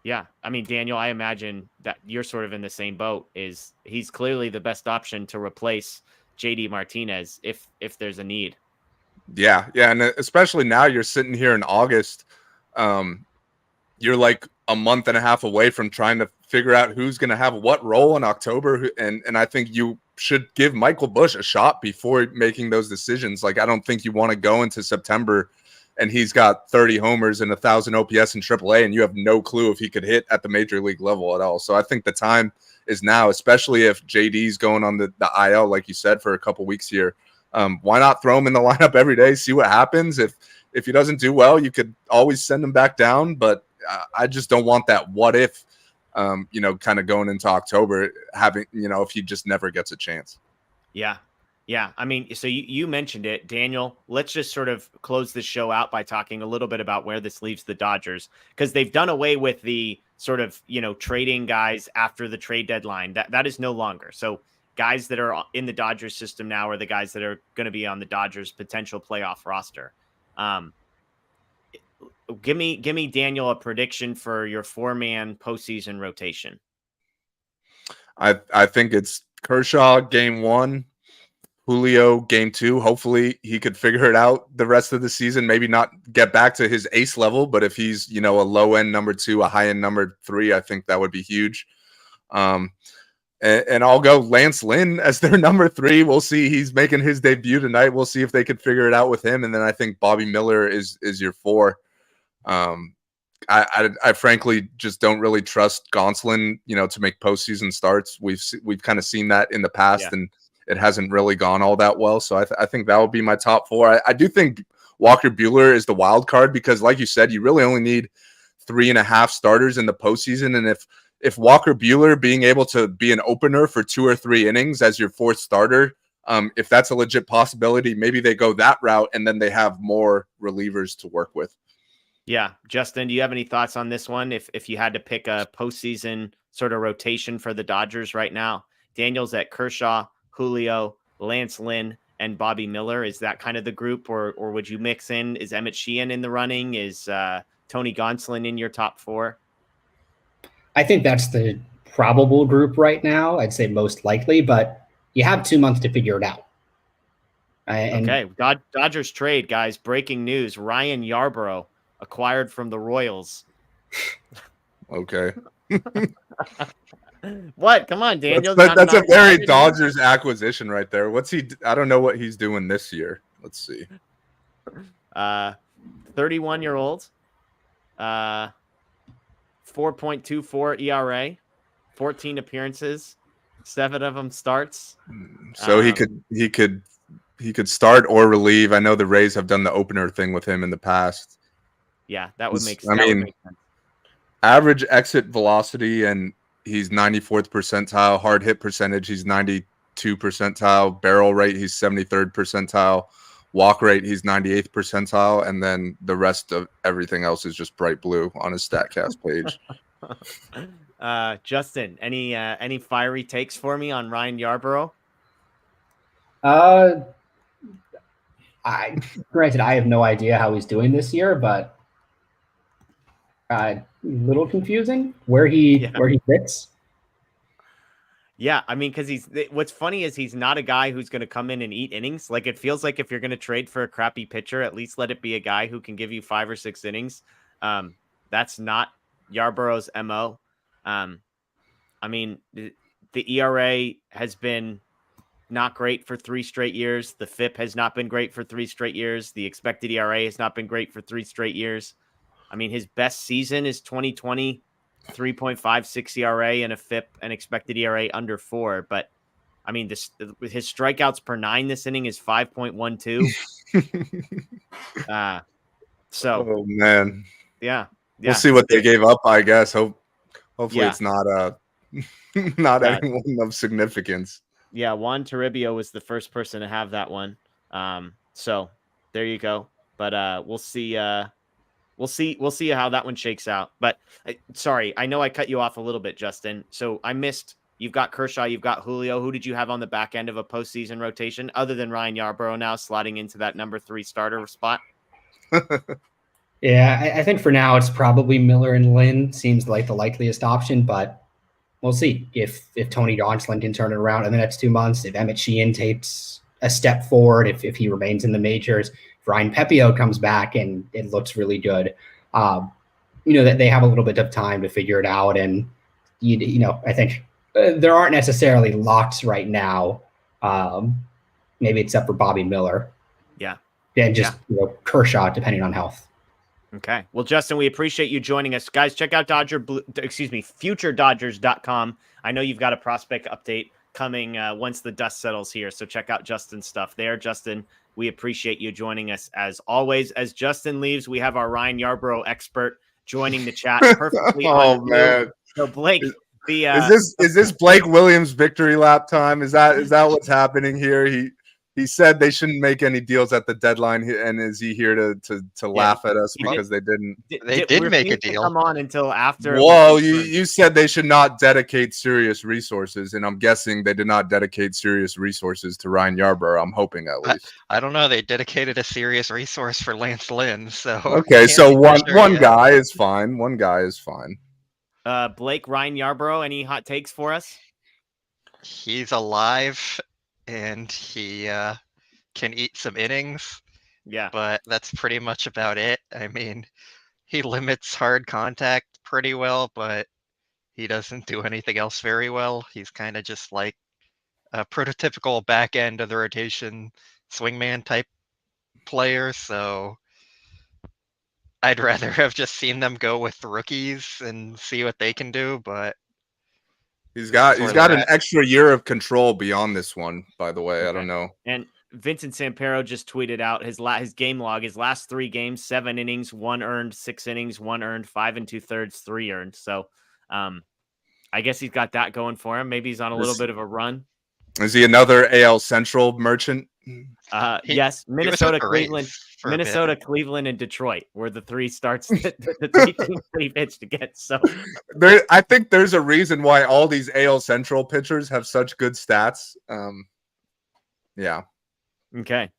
S2: Yeah. I mean, Daniel, I imagine that you're sort of in the same boat. He's clearly the best option to replace JD Martinez if there's a need.
S3: Yeah. And especially now you're sitting here in August. You're like a month and a half away from trying to figure out who's going to have what role in October. And I think you should give Michael Busch a shot before making those decisions. Like, I don't think you want to go into September and he's got 30 homers and 1,000 OPS in AAA, and you have no clue if he could hit at the major league level at all. So I think the time is now, especially if JD's going on the IL, like you said, for a couple weeks here. Why not throw him in the lineup every day, see what happens? If he doesn't do well, you could always send him back down. But I just don't want that what if, kind of going into October, having, if he just never gets a chance.
S2: Yeah. I mean, so you mentioned it, Daniel. Let's just sort of close this show out by talking a little bit about where this leaves the Dodgers, because they've done away with the sort of, trading guys after the trade deadline. That is no longer. So guys that are in the Dodgers system now are the guys that are going to be on the Dodgers potential playoff roster. Give me, Daniel, a prediction for your 4-man postseason rotation.
S3: I think it's Kershaw game 1, Julio game 2. Hopefully he could figure it out the rest of the season. Maybe not get back to his ace level, but if he's, a low end number 2, a high end number 3, I think that would be huge. And I'll go Lance Lynn as their number 3. We'll see. He's making his debut tonight. We'll see if they could figure it out with him. And then I think Bobby Miller is your 4. I frankly just don't really trust Gonsolin, to make postseason starts. We've kind of seen that in the past, and it hasn't really gone all that well. So I think that would be my top 4. I do think Walker Buehler is the wild card because, like you said, you really only need 3.5 starters in the postseason. And if Walker Buehler being able to be an opener for 2 or 3 innings as your 4th starter, if that's a legit possibility, maybe they go that route and then they have more relievers to work with.
S2: Yeah. Justin, do you have any thoughts on this one? If you had to pick a postseason sort of rotation for the Dodgers right now, Daniel's at Kershaw, Julio, Lance Lynn, and Bobby Miller. Is that kind of the group, or would you mix in? Is Emmett Sheehan in the running? Is Tony Gonsolin in your top 4?
S6: I think that's the probable group right now. I'd say most likely, but you have 2 months to figure it out.
S2: Okay. Dodgers trade, guys. Breaking news. Ryan Yarbrough acquired from the Royals.
S3: Okay.
S2: What? Come on, Daniel.
S3: That's a very Dodgers acquisition right there. What's he? I don't know what he's doing this year. Let's see.
S2: 31-year-old. 4.24 ERA, 14 appearances, 7 of them starts.
S3: So he could start or relieve. I know the Rays have done the opener thing with him in the past.
S2: Yeah, that would make
S3: sense. I mean, average exit velocity, and he's 94th percentile. Hard hit percentage, he's 92 percentile. Barrel rate, he's 73rd percentile. Walk rate, he's 98th percentile, and then the rest of everything else is just bright blue on his StatCast page.
S2: Justin, any fiery takes for me on Ryan Yarbrough?
S6: Granted, I have no idea how he's doing this year, but a little confusing where he fits.
S2: Yeah, I mean, because what's funny is he's not a guy who's going to come in and eat innings. Like, it feels like if you're going to trade for a crappy pitcher, at least let it be a guy who can give you 5 or 6 innings. That's not Yarbrough's MO. I mean, the ERA has been not great for 3 straight years. The FIP has not been great for 3 straight years. The expected ERA has not been great for 3 straight years. I mean, his best season is 2020. 3.56 ERA and a FIP and expected ERA under 4. But I mean, his strikeouts per 9 this inning is 5.12. So,
S3: oh man,
S2: yeah,
S3: we'll see what they gave up. I guess. Hopefully, it's not anyone of significance.
S2: Yeah, Juan Toribio was the first person to have that one. So there you go. But we'll see. We'll see how that one shakes out. But sorry, I know I cut you off a little bit, Justin. So I missed. You've got Kershaw, you've got Julio. Who did you have on the back end of a postseason rotation other than Ryan Yarbrough now slotting into that number 3 starter spot?
S6: Yeah, I think for now it's probably Miller and Lynn seems like the likeliest option, but we'll see if Tony Gonsolin can turn it around in the next 2 months. If Emmett Sheehan takes a step forward, if he remains in the majors. Ryan Pepio comes back and it looks really good. That they have a little bit of time to figure it out. And, I think there aren't necessarily locks right now. Maybe except for Bobby Miller.
S2: Yeah.
S6: And just, Kershaw, depending on health.
S2: Okay. Well, Justin, we appreciate you joining us. Guys, check out FutureDodgers.com. I know you've got a prospect update coming once the dust settles here. So check out Justin's stuff there. Justin, we appreciate you joining us as always. As Justin leaves, we have our Ryan Yarbrough expert joining the chat perfectly.
S3: Oh man!
S2: So Blake,
S3: is this Blake Williams victory lap time? Is that what's happening here? He said they shouldn't make any deals at the deadline, and is he here to laugh at us because they didn't?
S7: They did make a deal.
S2: Come on until after.
S3: Whoa, you said they should not dedicate serious resources, and I'm guessing they did not dedicate serious resources to Ryan Yarbrough. I'm hoping at least.
S7: I don't know. They dedicated a serious resource for Lance Lynn. So
S3: okay, so one guy is fine. One guy is fine.
S2: Blake, Ryan Yarbrough, any hot takes for us?
S7: He's alive. And he can eat some innings.
S2: Yeah.
S7: But that's pretty much about it. I mean, he limits hard contact pretty well, but he doesn't do anything else very well. He's kind of just like a prototypical back end of the rotation swingman type player. So I'd rather have just seen them go with the rookies and see what they can do. But
S3: He's got an extra year of control beyond this one, by the way. Okay. I don't know.
S2: And Vincent Sampero just tweeted out his game log. His last 3 games: 7 innings, 1 earned; 6 innings, 1 earned; 5 2/3, 3 earned. So, I guess he's got that going for him. Maybe he's on a little bit of a run.
S3: Is he another AL Central merchant?
S2: Yes, Minnesota, Cleveland, and Detroit were the 3 starts that the 3 teams he pitched against. So
S3: I think there's a reason why all these AL Central pitchers have such good stats. Yeah.
S2: Okay.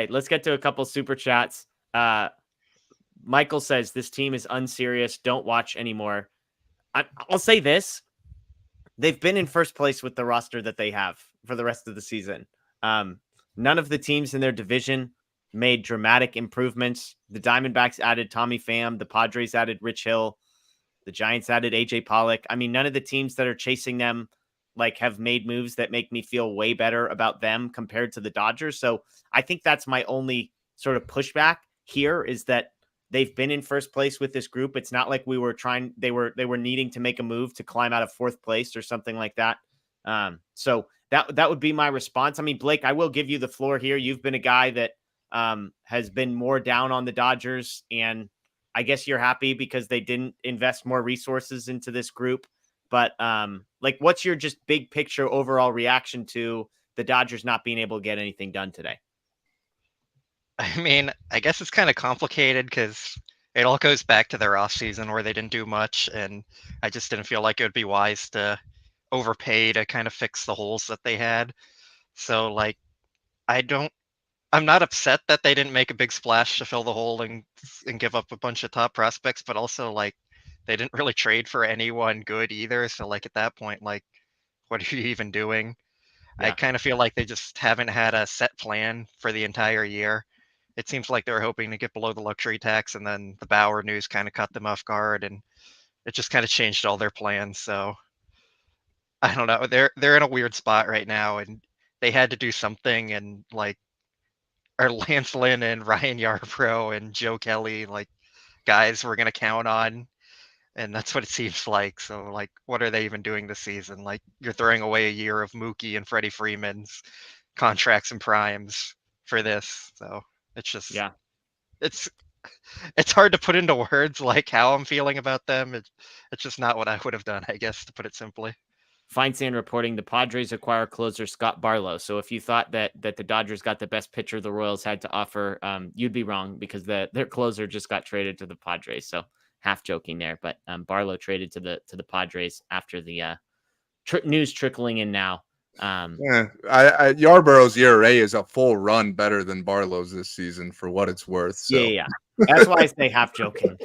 S2: Let's get to a couple super chats. Michael says this team is unserious. Don't watch anymore. I'll say this: they've been in first place with the roster that they have for the rest of the season. None of the teams in their division made dramatic improvements. The Diamondbacks added Tommy Pham. The Padres added Rich Hill. The Giants added AJ Pollock. I mean, none of the teams that are chasing them like have made moves that make me feel way better about them compared to the Dodgers. So I think that's my only sort of pushback here is that they've been in first place with this group. It's not like we were trying, they were needing to make a move to climb out of fourth place or something like that. So that would be my response. I mean, Blake, I will give you the floor here. You've been a guy that has been more down on the Dodgers, and I guess you're happy because they didn't invest more resources into this group. But like, what's your just big picture overall reaction to the Dodgers not being able to get anything done today?
S7: I mean, I guess it's kind of complicated because it all goes back to their offseason where they didn't do much, and I just didn't feel like it would be wise to overpay to kind of fix the holes that they had. So like, I'm not upset that they didn't make a big splash to fill the hole and give up a bunch of top prospects, but also like they didn't really trade for anyone good either. So like at that point, like, what are you even doing? I
S2: Yeah.
S7: kind of feel like they just haven't had a set plan for the entire year. It seems like they were hoping to get below the luxury tax, and then the Bauer news kind of caught them off guard, and it just kind of changed all their plans. So I don't know. They're in a weird spot right now, and they had to do something. And like, are Lance Lynn and Ryan Yarbrough and Joe Kelly like guys we're gonna count on? And that's what it seems like. So like, what are they even doing this season? Like, you're throwing away a year of Mookie and Freddie Freeman's contracts and primes for this. So it's just
S2: Yeah.
S7: It's hard to put into words like how I'm feeling about them. It's just not what I would have done, I guess, to put it simply.
S2: Feinstein reporting the Padres acquire closer Scott Barlow. So if you thought that the Dodgers got the best pitcher the Royals had to offer, you'd be wrong because their closer just got traded to the Padres. So half joking there, but Barlow traded to the Padres after the news trickling in now.
S3: Yarborough's ERA is a full run better than Barlow's this season for what it's worth. So.
S2: Yeah. That's why I say half joking.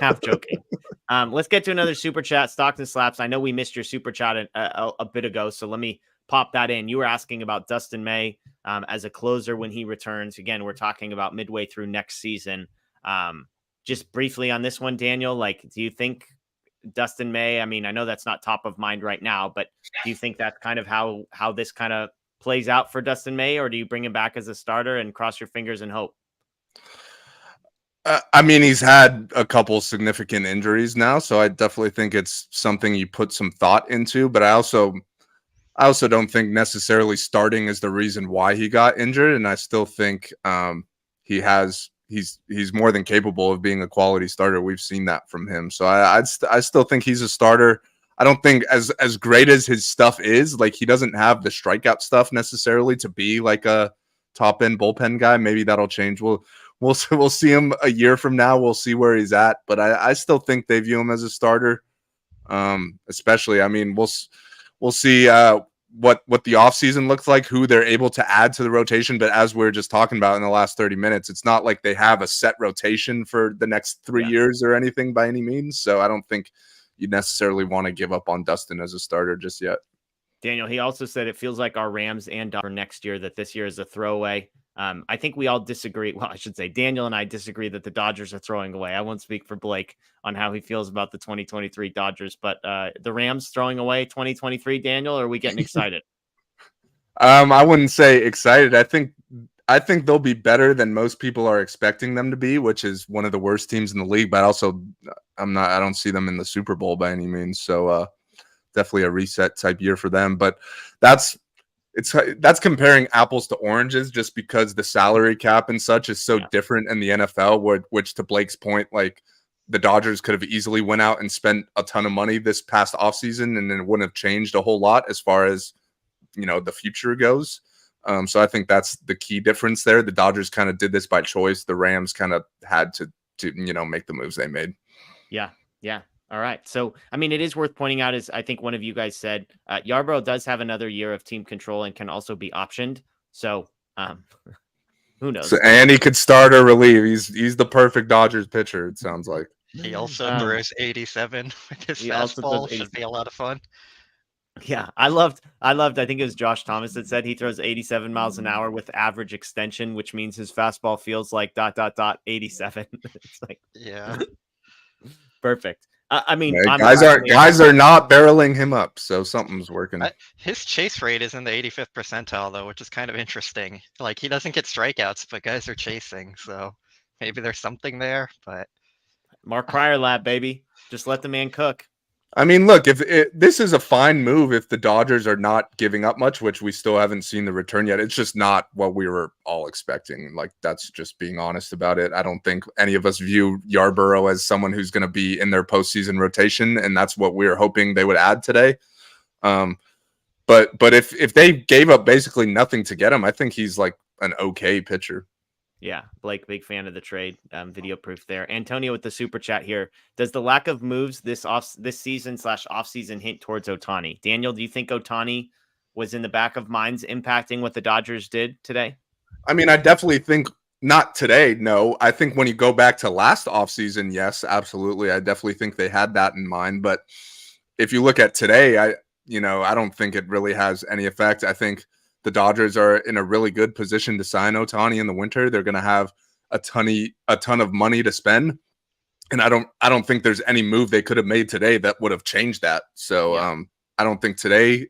S2: Let's get to another super chat. Stockton Slaps. I know we missed your super chat a bit ago, so let me pop that in. You were asking about Dustin May as a closer when he returns. Again, we're talking about midway through next season. Just briefly on this one, Daniel, like, do you think Dustin May, I mean, I know that's not top of mind right now, but do you think that's kind of how this kind of plays out for Dustin May, or do you bring him back as a starter and cross your fingers and hope?
S3: I mean, he's had a couple significant injuries now, so I definitely think it's something you put some thought into. But I also don't think necessarily starting is the reason why he got injured, and I still think he's more than capable of being a quality starter. We've seen that from him, so I still think he's a starter. I don't think as great as his stuff is, like, he doesn't have the strikeout stuff necessarily to be like a top end bullpen guy. Maybe that'll change. We'll see him a year from now. We'll see where he's at, but I still think they view him as a starter. Especially, I mean, we'll see what the offseason looks like, who they're able to add to the rotation. But as we're just talking about in the last 30 minutes, it's not like they have a set rotation for the next 3 years or anything by any means. So I don't think you necessarily want to give up on Dustin as a starter just yet.
S2: Daniel, he also said it feels like our Rams and for next year that this year is a throwaway. I think we all disagree. Well, I should say Daniel and I disagree that the Dodgers are throwing away. I won't speak for Blake on how he feels about the 2023 Dodgers, but the Rams throwing away 2023, Daniel, or are we getting excited?
S3: I wouldn't say excited. I think they'll be better than most people are expecting them to be, which is one of the worst teams in the league, but also I don't see them in the Super Bowl by any means. So definitely a reset type year for them, but that's comparing apples to oranges just because the salary cap and such is so different in the NFL, which to Blake's point, like, the Dodgers could have easily went out and spent a ton of money this past offseason and it wouldn't have changed a whole lot as far as, the future goes. So I think that's the key difference there. The Dodgers kind of did this by choice. The Rams kind of had to make the moves they made.
S2: Yeah. All right. So, I mean, it is worth pointing out, as I think one of you guys said, Yarbrough does have another year of team control and can also be optioned. So, who knows?
S3: So, and he could start or relieve. He's the perfect Dodgers pitcher, it sounds like.
S7: He also throws 87 with his fastball. Should be a lot of fun.
S2: Yeah, I loved, I think it was Josh Thomas that said he throws 87 miles an hour with average extension, which means his fastball feels like ... 87. It's like,
S7: yeah.
S2: Perfect. I mean,
S3: Right?
S2: I'm
S3: Guys are not barreling him up, so something's working.
S7: His chase rate is in the 85th percentile though, which is kind of interesting. Like he doesn't get strikeouts, but guys are chasing, so maybe there's something there. But
S2: Mark Cryer lab, baby. Just let the man cook.
S3: I mean, look, this is a fine move if the Dodgers are not giving up much, which we still haven't seen the return yet. It's just not what we were all expecting. Like, that's just being honest about it. I don't think any of us view Yarborough as someone who's going to be in their postseason rotation, and that's what we were hoping they would add today. But if they gave up basically nothing to get him, I think he's like an okay pitcher.
S2: Yeah, Blake, big fan of the trade. Video proof there. Antonio with the super chat here. Does the lack of moves this season / offseason hint towards Ohtani? Daniel, do you think Ohtani was in the back of minds impacting what the Dodgers did today?
S3: I mean, I definitely think not today. No, I think when you go back to last offseason, yes, absolutely. I definitely think they had that in mind. But if you look at today, I don't think it really has any effect. I think the Dodgers are in a really good position to sign Ohtani in the winter. They're going to have a ton of money to spend, and I don't think there's any move they could have made today that would have changed that. So yeah. I don't think today,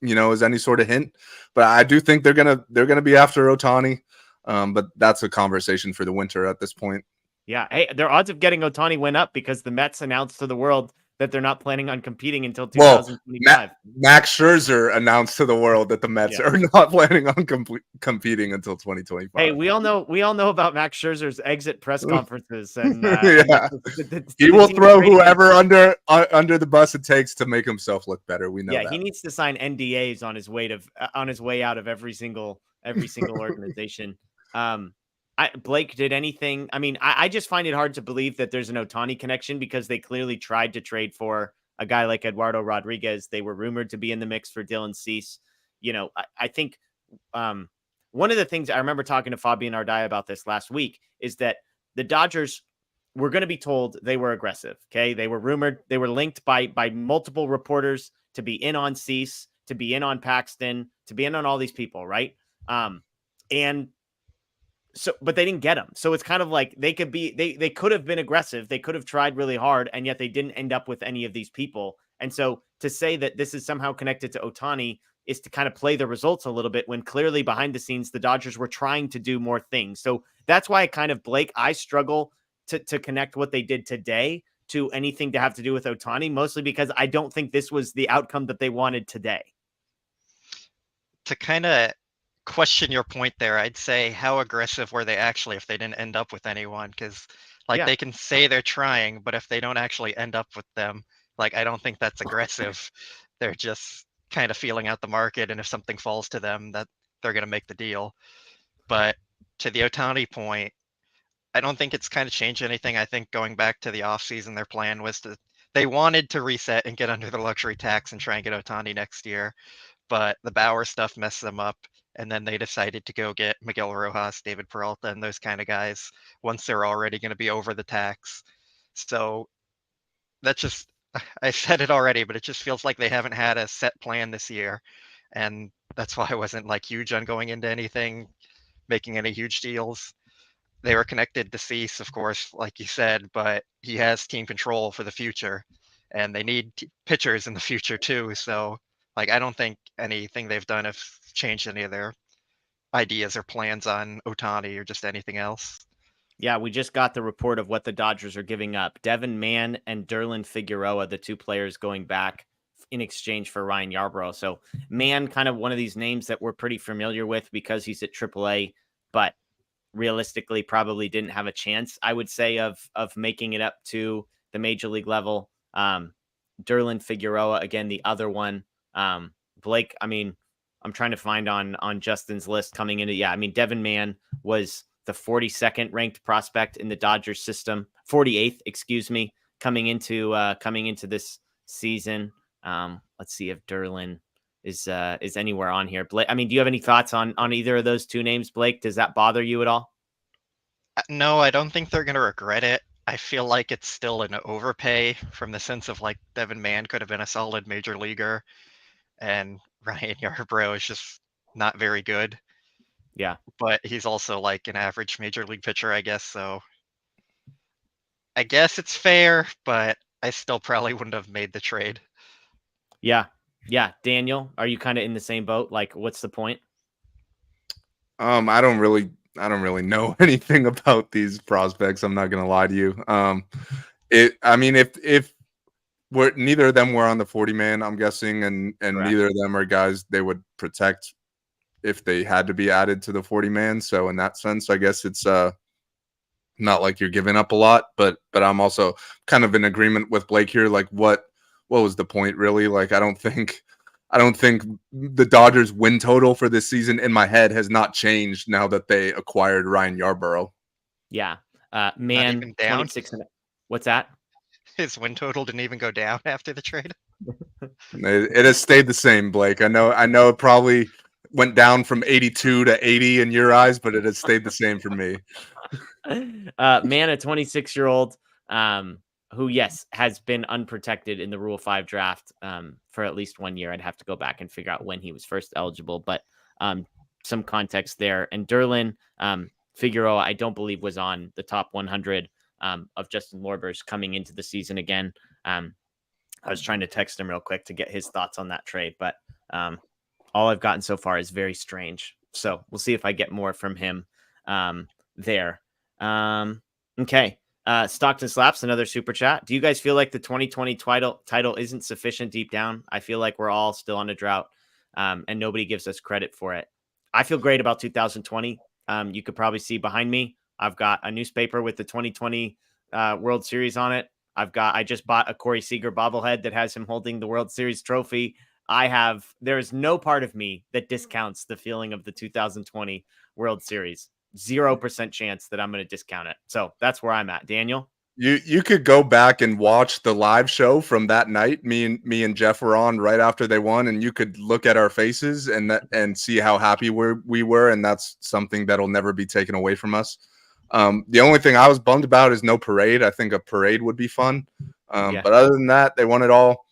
S3: is any sort of hint, but I do think they're gonna be after Ohtani. But that's a conversation for the winter at this point.
S2: Yeah, hey, their odds of getting Ohtani went up because the Mets announced to the world that they're not planning on competing until 2025.
S3: Max Scherzer announced to the world that the Mets are not planning on competing until 2025.
S2: Hey, we all know about Max Scherzer's exit press conferences, and
S3: he will throw whoever under the bus it takes to make himself look better. We know. Yeah,
S2: he needs to sign NDAs on his way out of every single organization. Blake, did anything? I mean, I just find it hard to believe that there's an Ohtani connection because they clearly tried to trade for a guy like Eduardo Rodriguez. They were rumored to be in the mix for Dylan Cease. I think one of the things I remember talking to Fabian Ardaya about this last week is that the Dodgers were going to be told they were aggressive. Okay. They were rumored, they were linked by multiple reporters to be in on Cease, to be in on Paxton, to be in on all these people. Right. But they didn't get him. So it's kind of like they could have been aggressive. They could have tried really hard, and yet they didn't end up with any of these people. And so to say that this is somehow connected to Ohtani is to kind of play the results a little bit when clearly behind the scenes, the Dodgers were trying to do more things. So that's why Blake, I struggle to connect what they did today to anything to have to do with Ohtani, mostly because I don't think this was the outcome that they wanted today.
S7: To kind of question your point there, I'd say how aggressive were they actually if they didn't end up with anyone? Because they can say they're trying, but if they don't actually end up with them, I don't think that's aggressive. They're just kind of feeling out the market, and if something falls to them, that they're going to make the deal. But to the Ohtani point, I don't think it's kind of changed anything. I think going back to the offseason, their plan was they wanted to reset and get under the luxury tax and try and get Ohtani next year, but the Bauer stuff messed them up. And then they decided to go get Miguel Rojas, David Peralta, and those kind of guys once they're already going to be over the tax. So that's just, I said it already, but it just feels like they haven't had a set plan this year. And that's why I wasn't huge on going into anything, making any huge deals. They were connected to Cease, of course, like you said, but he has team control for the future, and they need pitchers in the future too. So I don't think anything they've done have changed any of their ideas or plans on Ohtani or just anything else.
S2: Yeah, we just got the report of what the Dodgers are giving up. Devin Mann and Derlin Figueroa, the two players going back in exchange for Ryan Yarbrough. So Mann, kind of one of these names that we're pretty familiar with because he's at AAA, but realistically probably didn't have a chance, I would say, of making it up to the major league level. Derlin Figueroa, again, the other one. Blake, I mean, I'm trying to find on Justin's list coming into. Yeah, I mean, Devin Mann was the 42nd ranked prospect in the Dodgers system, 48th, excuse me, coming into this season. Let's see if Derlin is anywhere on here. Blake, I mean, do you have any thoughts on either of those two names, Blake? Does that bother you at all?
S7: No, I don't think they're going to regret it. I feel like it's still an overpay from the sense of Devin Mann could have been a solid major leaguer, and Ryan Yarbrough is just not very good.
S2: Yeah.
S7: But he's also an average major league pitcher, I guess. So I guess it's fair, but I still probably wouldn't have made the trade.
S2: Yeah. Yeah. Daniel, are you kind of in the same boat? Like, what's the point?
S3: I don't really know anything about these prospects. I'm not gonna lie to you. I mean, if we're neither of them were on the 40 man, I'm guessing, and
S2: Correct.
S3: neither of them are guys they would protect if they had to be added to the 40 man. So in that sense, I guess it's not like you're giving up a lot, but I'm also kind of in agreement with Blake here. Like, what was the point really? Like, I don't think the Dodgers win total for this season in my head has not changed now that they acquired Ryan Yarbrough.
S2: Yeah.
S7: Not
S2: Man,
S7: even down?
S2: 26. What's that?
S7: His win total didn't even go down after the trade.
S3: It has stayed the same, Blake. I know it probably went down from 82 to 80 in your eyes, but it has stayed the same for me.
S2: Man, a 26-year-old who, yes, has been unprotected in the Rule 5 draft for at least 1 year. I'd have to go back and figure out when he was first eligible, but some context there. And Derlin Figueroa, I don't believe, was on the top 100 of Justin Lorber's coming into the season again. I was trying to text him real quick to get his thoughts on that trade, but all I've gotten so far is very strange. So we'll see if I get more from him there. Okay. Stockton Slaps, another super chat. Do you guys feel like the 2020 title isn't sufficient deep down? I feel like we're all still on a drought and nobody gives us credit for it. I feel great about 2020. You could probably see behind me, I've got a newspaper with the 2020 World Series on it. I just bought a Corey Seager bobblehead that has him holding the World Series trophy. There's no part of me that discounts the feeling of the 2020 World Series. 0% chance that I'm going to discount it. So that's where I'm at. Daniel?
S3: You could go back and watch the live show from that night. Me and Jeff were on right after they won, and you could look at our faces and see how happy we were, and that's something that'll never be taken away from us. The only thing I was bummed about is no parade. I think a parade would be fun. But other than that, they won it all.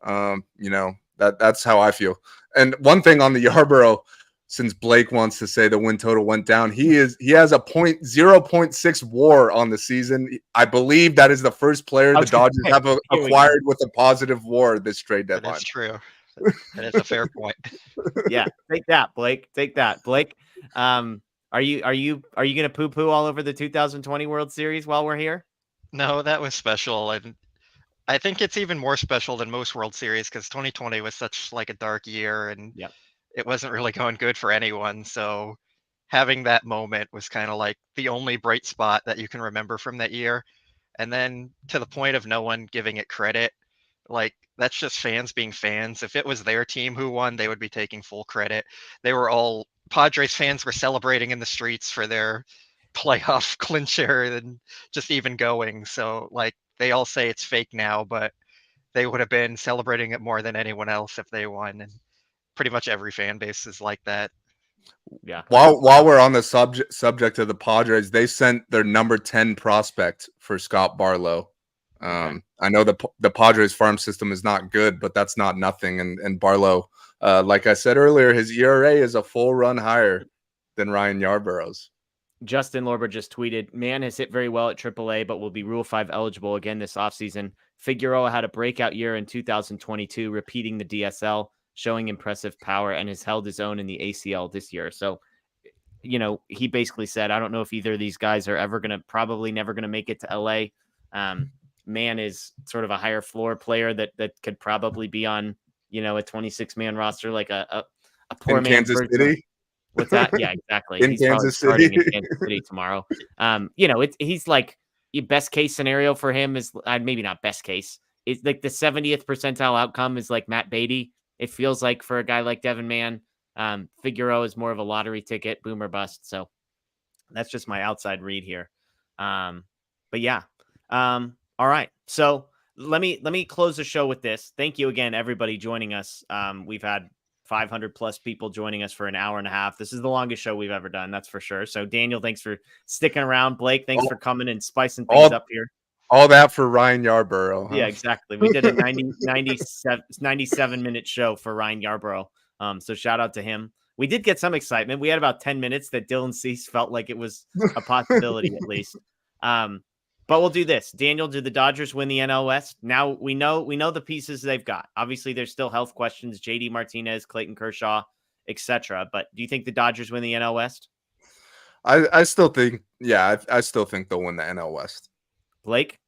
S3: That's how I feel. And one thing on the Yarbrough, since Blake wants to say the win total went down, he has a 0.6 WAR on the season. I believe that is the first player the Dodgers have acquired with a positive WAR this trade deadline.
S7: That's true. That is a fair point.
S2: Yeah, take that, Blake. Take that, Blake. Are you gonna poo-poo all over the 2020 World Series while we're here?
S7: No, that was special, and I think it's even more special than most World Series because 2020 was such like a dark year, and it wasn't really going good for anyone. So having that moment was kind of like the only bright spot that you can remember from that year. And then to the point of no one giving it credit, like that's just fans being fans. If it was their team who won, they would be taking full credit. Padres fans were celebrating in the streets for their playoff clincher and just even going. So like they all say it's fake now, but they would have been celebrating it more than anyone else if they won. And pretty much every fan base is like that.
S2: Yeah.
S3: While we're on the subject of the Padres, they sent their number 10 prospect for Scott Barlow. I know the Padres farm system is not good, but that's not nothing. And Barlow, like I said earlier, his ERA is a full run higher than Ryan Yarbrough's.
S2: Justin Lorber just tweeted, man has hit very well at AAA, but will be Rule 5 eligible again this offseason. Figueroa had a breakout year in 2022, repeating the DSL, showing impressive power, and has held his own in the ACL this year. So, he basically said, I don't know if either of these guys are probably never going to make it to LA. Man is sort of a higher floor player that could probably be on, a 26-man roster, like a poor
S3: in
S2: man.
S3: Kansas City.
S2: What's that? Yeah, exactly.
S3: In
S2: He's
S3: Kansas
S2: probably
S3: City.
S2: starting in Kansas City tomorrow. He's like your best case scenario for him is maybe not best case. It's like the 70th percentile outcome is like Matt Beatty. It feels like for a guy like Devin Mann, Figueroa is more of a lottery ticket, boom or bust. So that's just my outside read here. But yeah. All right. So let me close the show with this. Thank you again, everybody joining us. We've had 500 plus people joining us for an hour and a half. This is the longest show we've ever done. That's for sure. So Daniel, thanks for sticking around. Blake, thanks for coming and spicing things up here.
S3: All that for Ryan Yarbrough. Huh?
S2: Yeah, exactly. We did a 97 minute show for Ryan Yarbrough. So shout out to him. We did get some excitement. We had about 10 minutes that Dylan Cease felt like it was a possibility at least. But But we'll do this. Daniel, do the Dodgers win the NL West? Now we know the pieces they've got. Obviously, there's still health questions, JD Martinez, Clayton Kershaw, etc. But do you think the Dodgers win the NL West?
S3: I still think, I still think they'll win the NL West.
S2: Blake?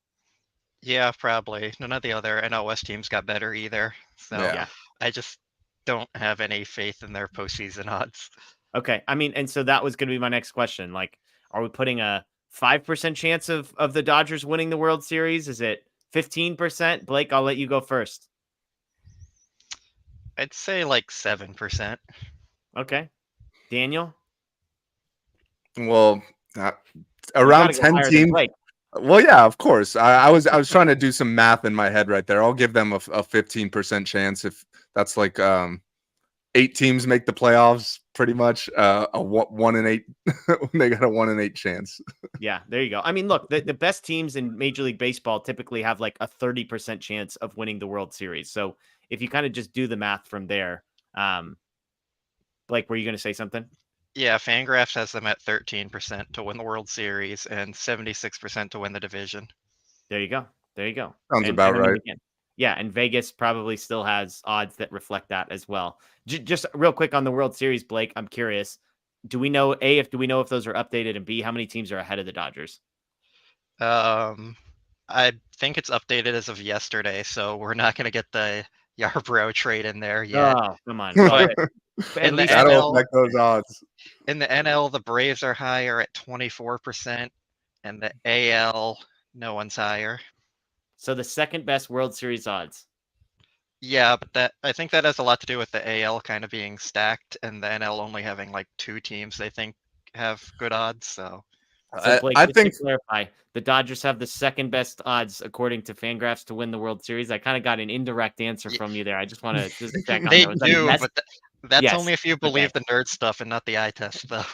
S7: Yeah, probably. None of the other NL West teams got better either. So
S3: Yeah.
S7: I just don't have any faith in their postseason odds.
S2: Okay. I mean, and so that was going to be my next question. Like, are we putting a 5% chance of the Dodgers winning the World Series? Is it 15%? Blake, I'll let you go first.
S7: I'd say like 7%.
S2: Okay. Daniel?
S3: Well,
S2: You
S3: around
S2: gotta go
S3: 10
S2: higher than
S3: teams.
S2: Blake.
S3: Well, yeah, of course. I was trying to do some math in my head right there. I'll give them a 15% chance if that's like 8 teams make the playoffs, pretty much. A 1 in 8. They got a 1 in 8 chance.
S2: Yeah, there you go. I mean, look, the best teams in Major League Baseball typically have like a 30% chance of winning the World Series. So if you kind of just do the math from there, Blake, were you going to say something?
S7: Yeah, Fangraphs has them at 13% to win the World Series and 76% to win the division.
S2: There you go. There you go.
S3: Sounds about
S2: I mean,
S3: right.
S2: again, yeah, and Vegas probably still has odds that reflect that as well. Just real quick on the World Series, Blake, I'm curious. Do we know if those are updated, and B, how many teams are ahead of the Dodgers?
S7: I think it's updated as of yesterday, so we're not going to get the Yarbrough trade in there yet.
S2: Oh, come on. Well, at
S7: In the
S2: least
S3: That'll
S7: NL,
S3: affect those odds.
S7: in the NL, the Braves are higher at 24%, and the AL, no one's higher.
S2: so the second best World Series odds.
S7: Yeah, but I think that has a lot to do with the AL kind of being stacked and the NL only having like 2 teams they think have good odds. So
S2: So Blake,
S3: I
S2: just
S3: think
S2: to clarify, the Dodgers have the second best odds according to Fangraphs to win the World Series. I kind of got an indirect answer from you there. I just want to just check on
S7: they
S2: that. Was that a
S7: do,
S2: yes?
S7: but that's
S2: Yes.
S7: only if you believe the nerd stuff and not the eye test, though.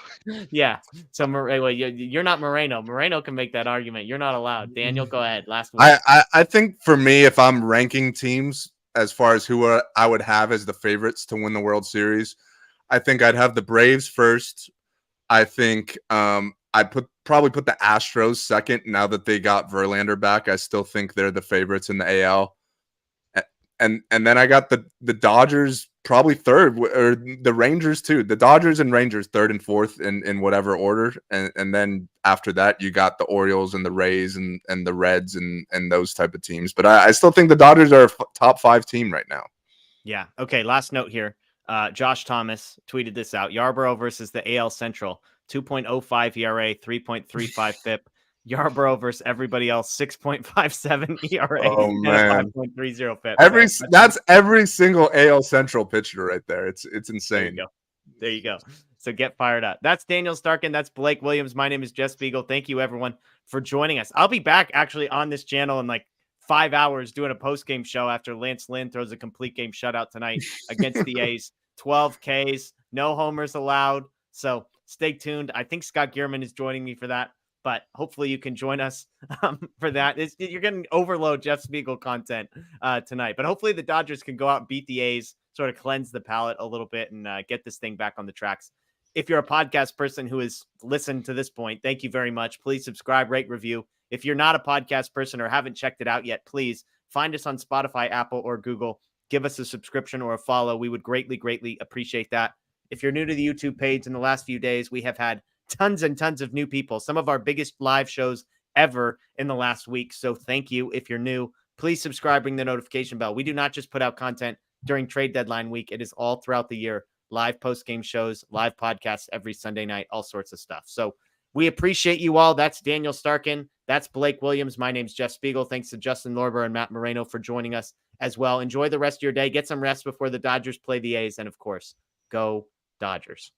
S2: Yeah. So well, you're not Moreno. Moreno can make that argument. You're not allowed. Daniel, go ahead. Last one.
S3: I think for me, if I'm ranking teams as far as who I would have as the favorites to win the World Series, I think I'd have the Braves first. I think I'd probably put the Astros second now that they got Verlander back. I still think they're the favorites in the AL. And then I got the Dodgers probably third, or the Rangers too. The Dodgers and Rangers third and fourth in whatever order. And then after that, you got the Orioles and the Rays and the Reds and those type of teams. But I still think the Dodgers are a top 5 team right now.
S2: Yeah. Okay. Last note here. Josh Thomas tweeted this out. Yarbrough versus the AL Central, 2.05 ERA, 3.35 FIP. Yarbrough versus everybody else, 6.57 ERA and a 5.30 FIP.
S3: That's every single AL Central pitcher right there. It's insane.
S2: There you go. So get fired up. That's Daniel Starkin. That's Blake Williams. My name is Jeff Spiegel. Thank you, everyone, for joining us. I'll be back actually on this channel in like 5 hours doing a post-game show after Lance Lynn throws a complete game shutout tonight against the A's. 12 Ks, no homers allowed. So stay tuned. I think Scott Gearman is joining me for that, but hopefully you can join us for that. You're getting overload Jeff Spiegel content tonight, but hopefully the Dodgers can go out and beat the A's, sort of cleanse the palate a little bit and get this thing back on the tracks. If you're a podcast person who has listened to this point, thank you very much. Please subscribe, rate, review. If you're not a podcast person or haven't checked it out yet, please find us on Spotify, Apple, or Google. Give us a subscription or a follow. We would greatly, greatly appreciate that. If you're new to the YouTube page, in the last few days, we have had tons and tons of new people, some of our biggest live shows ever in the last week. So thank you. If you're new, please subscribe, ring the notification bell. We do not just put out content during trade deadline week. It is all throughout the year. Live post-game shows, live podcasts every Sunday night, all sorts of stuff. So we appreciate you all. That's Daniel Starkin. That's Blake Williams. My name's Jeff Spiegel. Thanks to Justin Lorber and Matt Moreno for joining us as well. Enjoy the rest of your day. Get some rest before the Dodgers play the A's. And, of course, go Dodgers.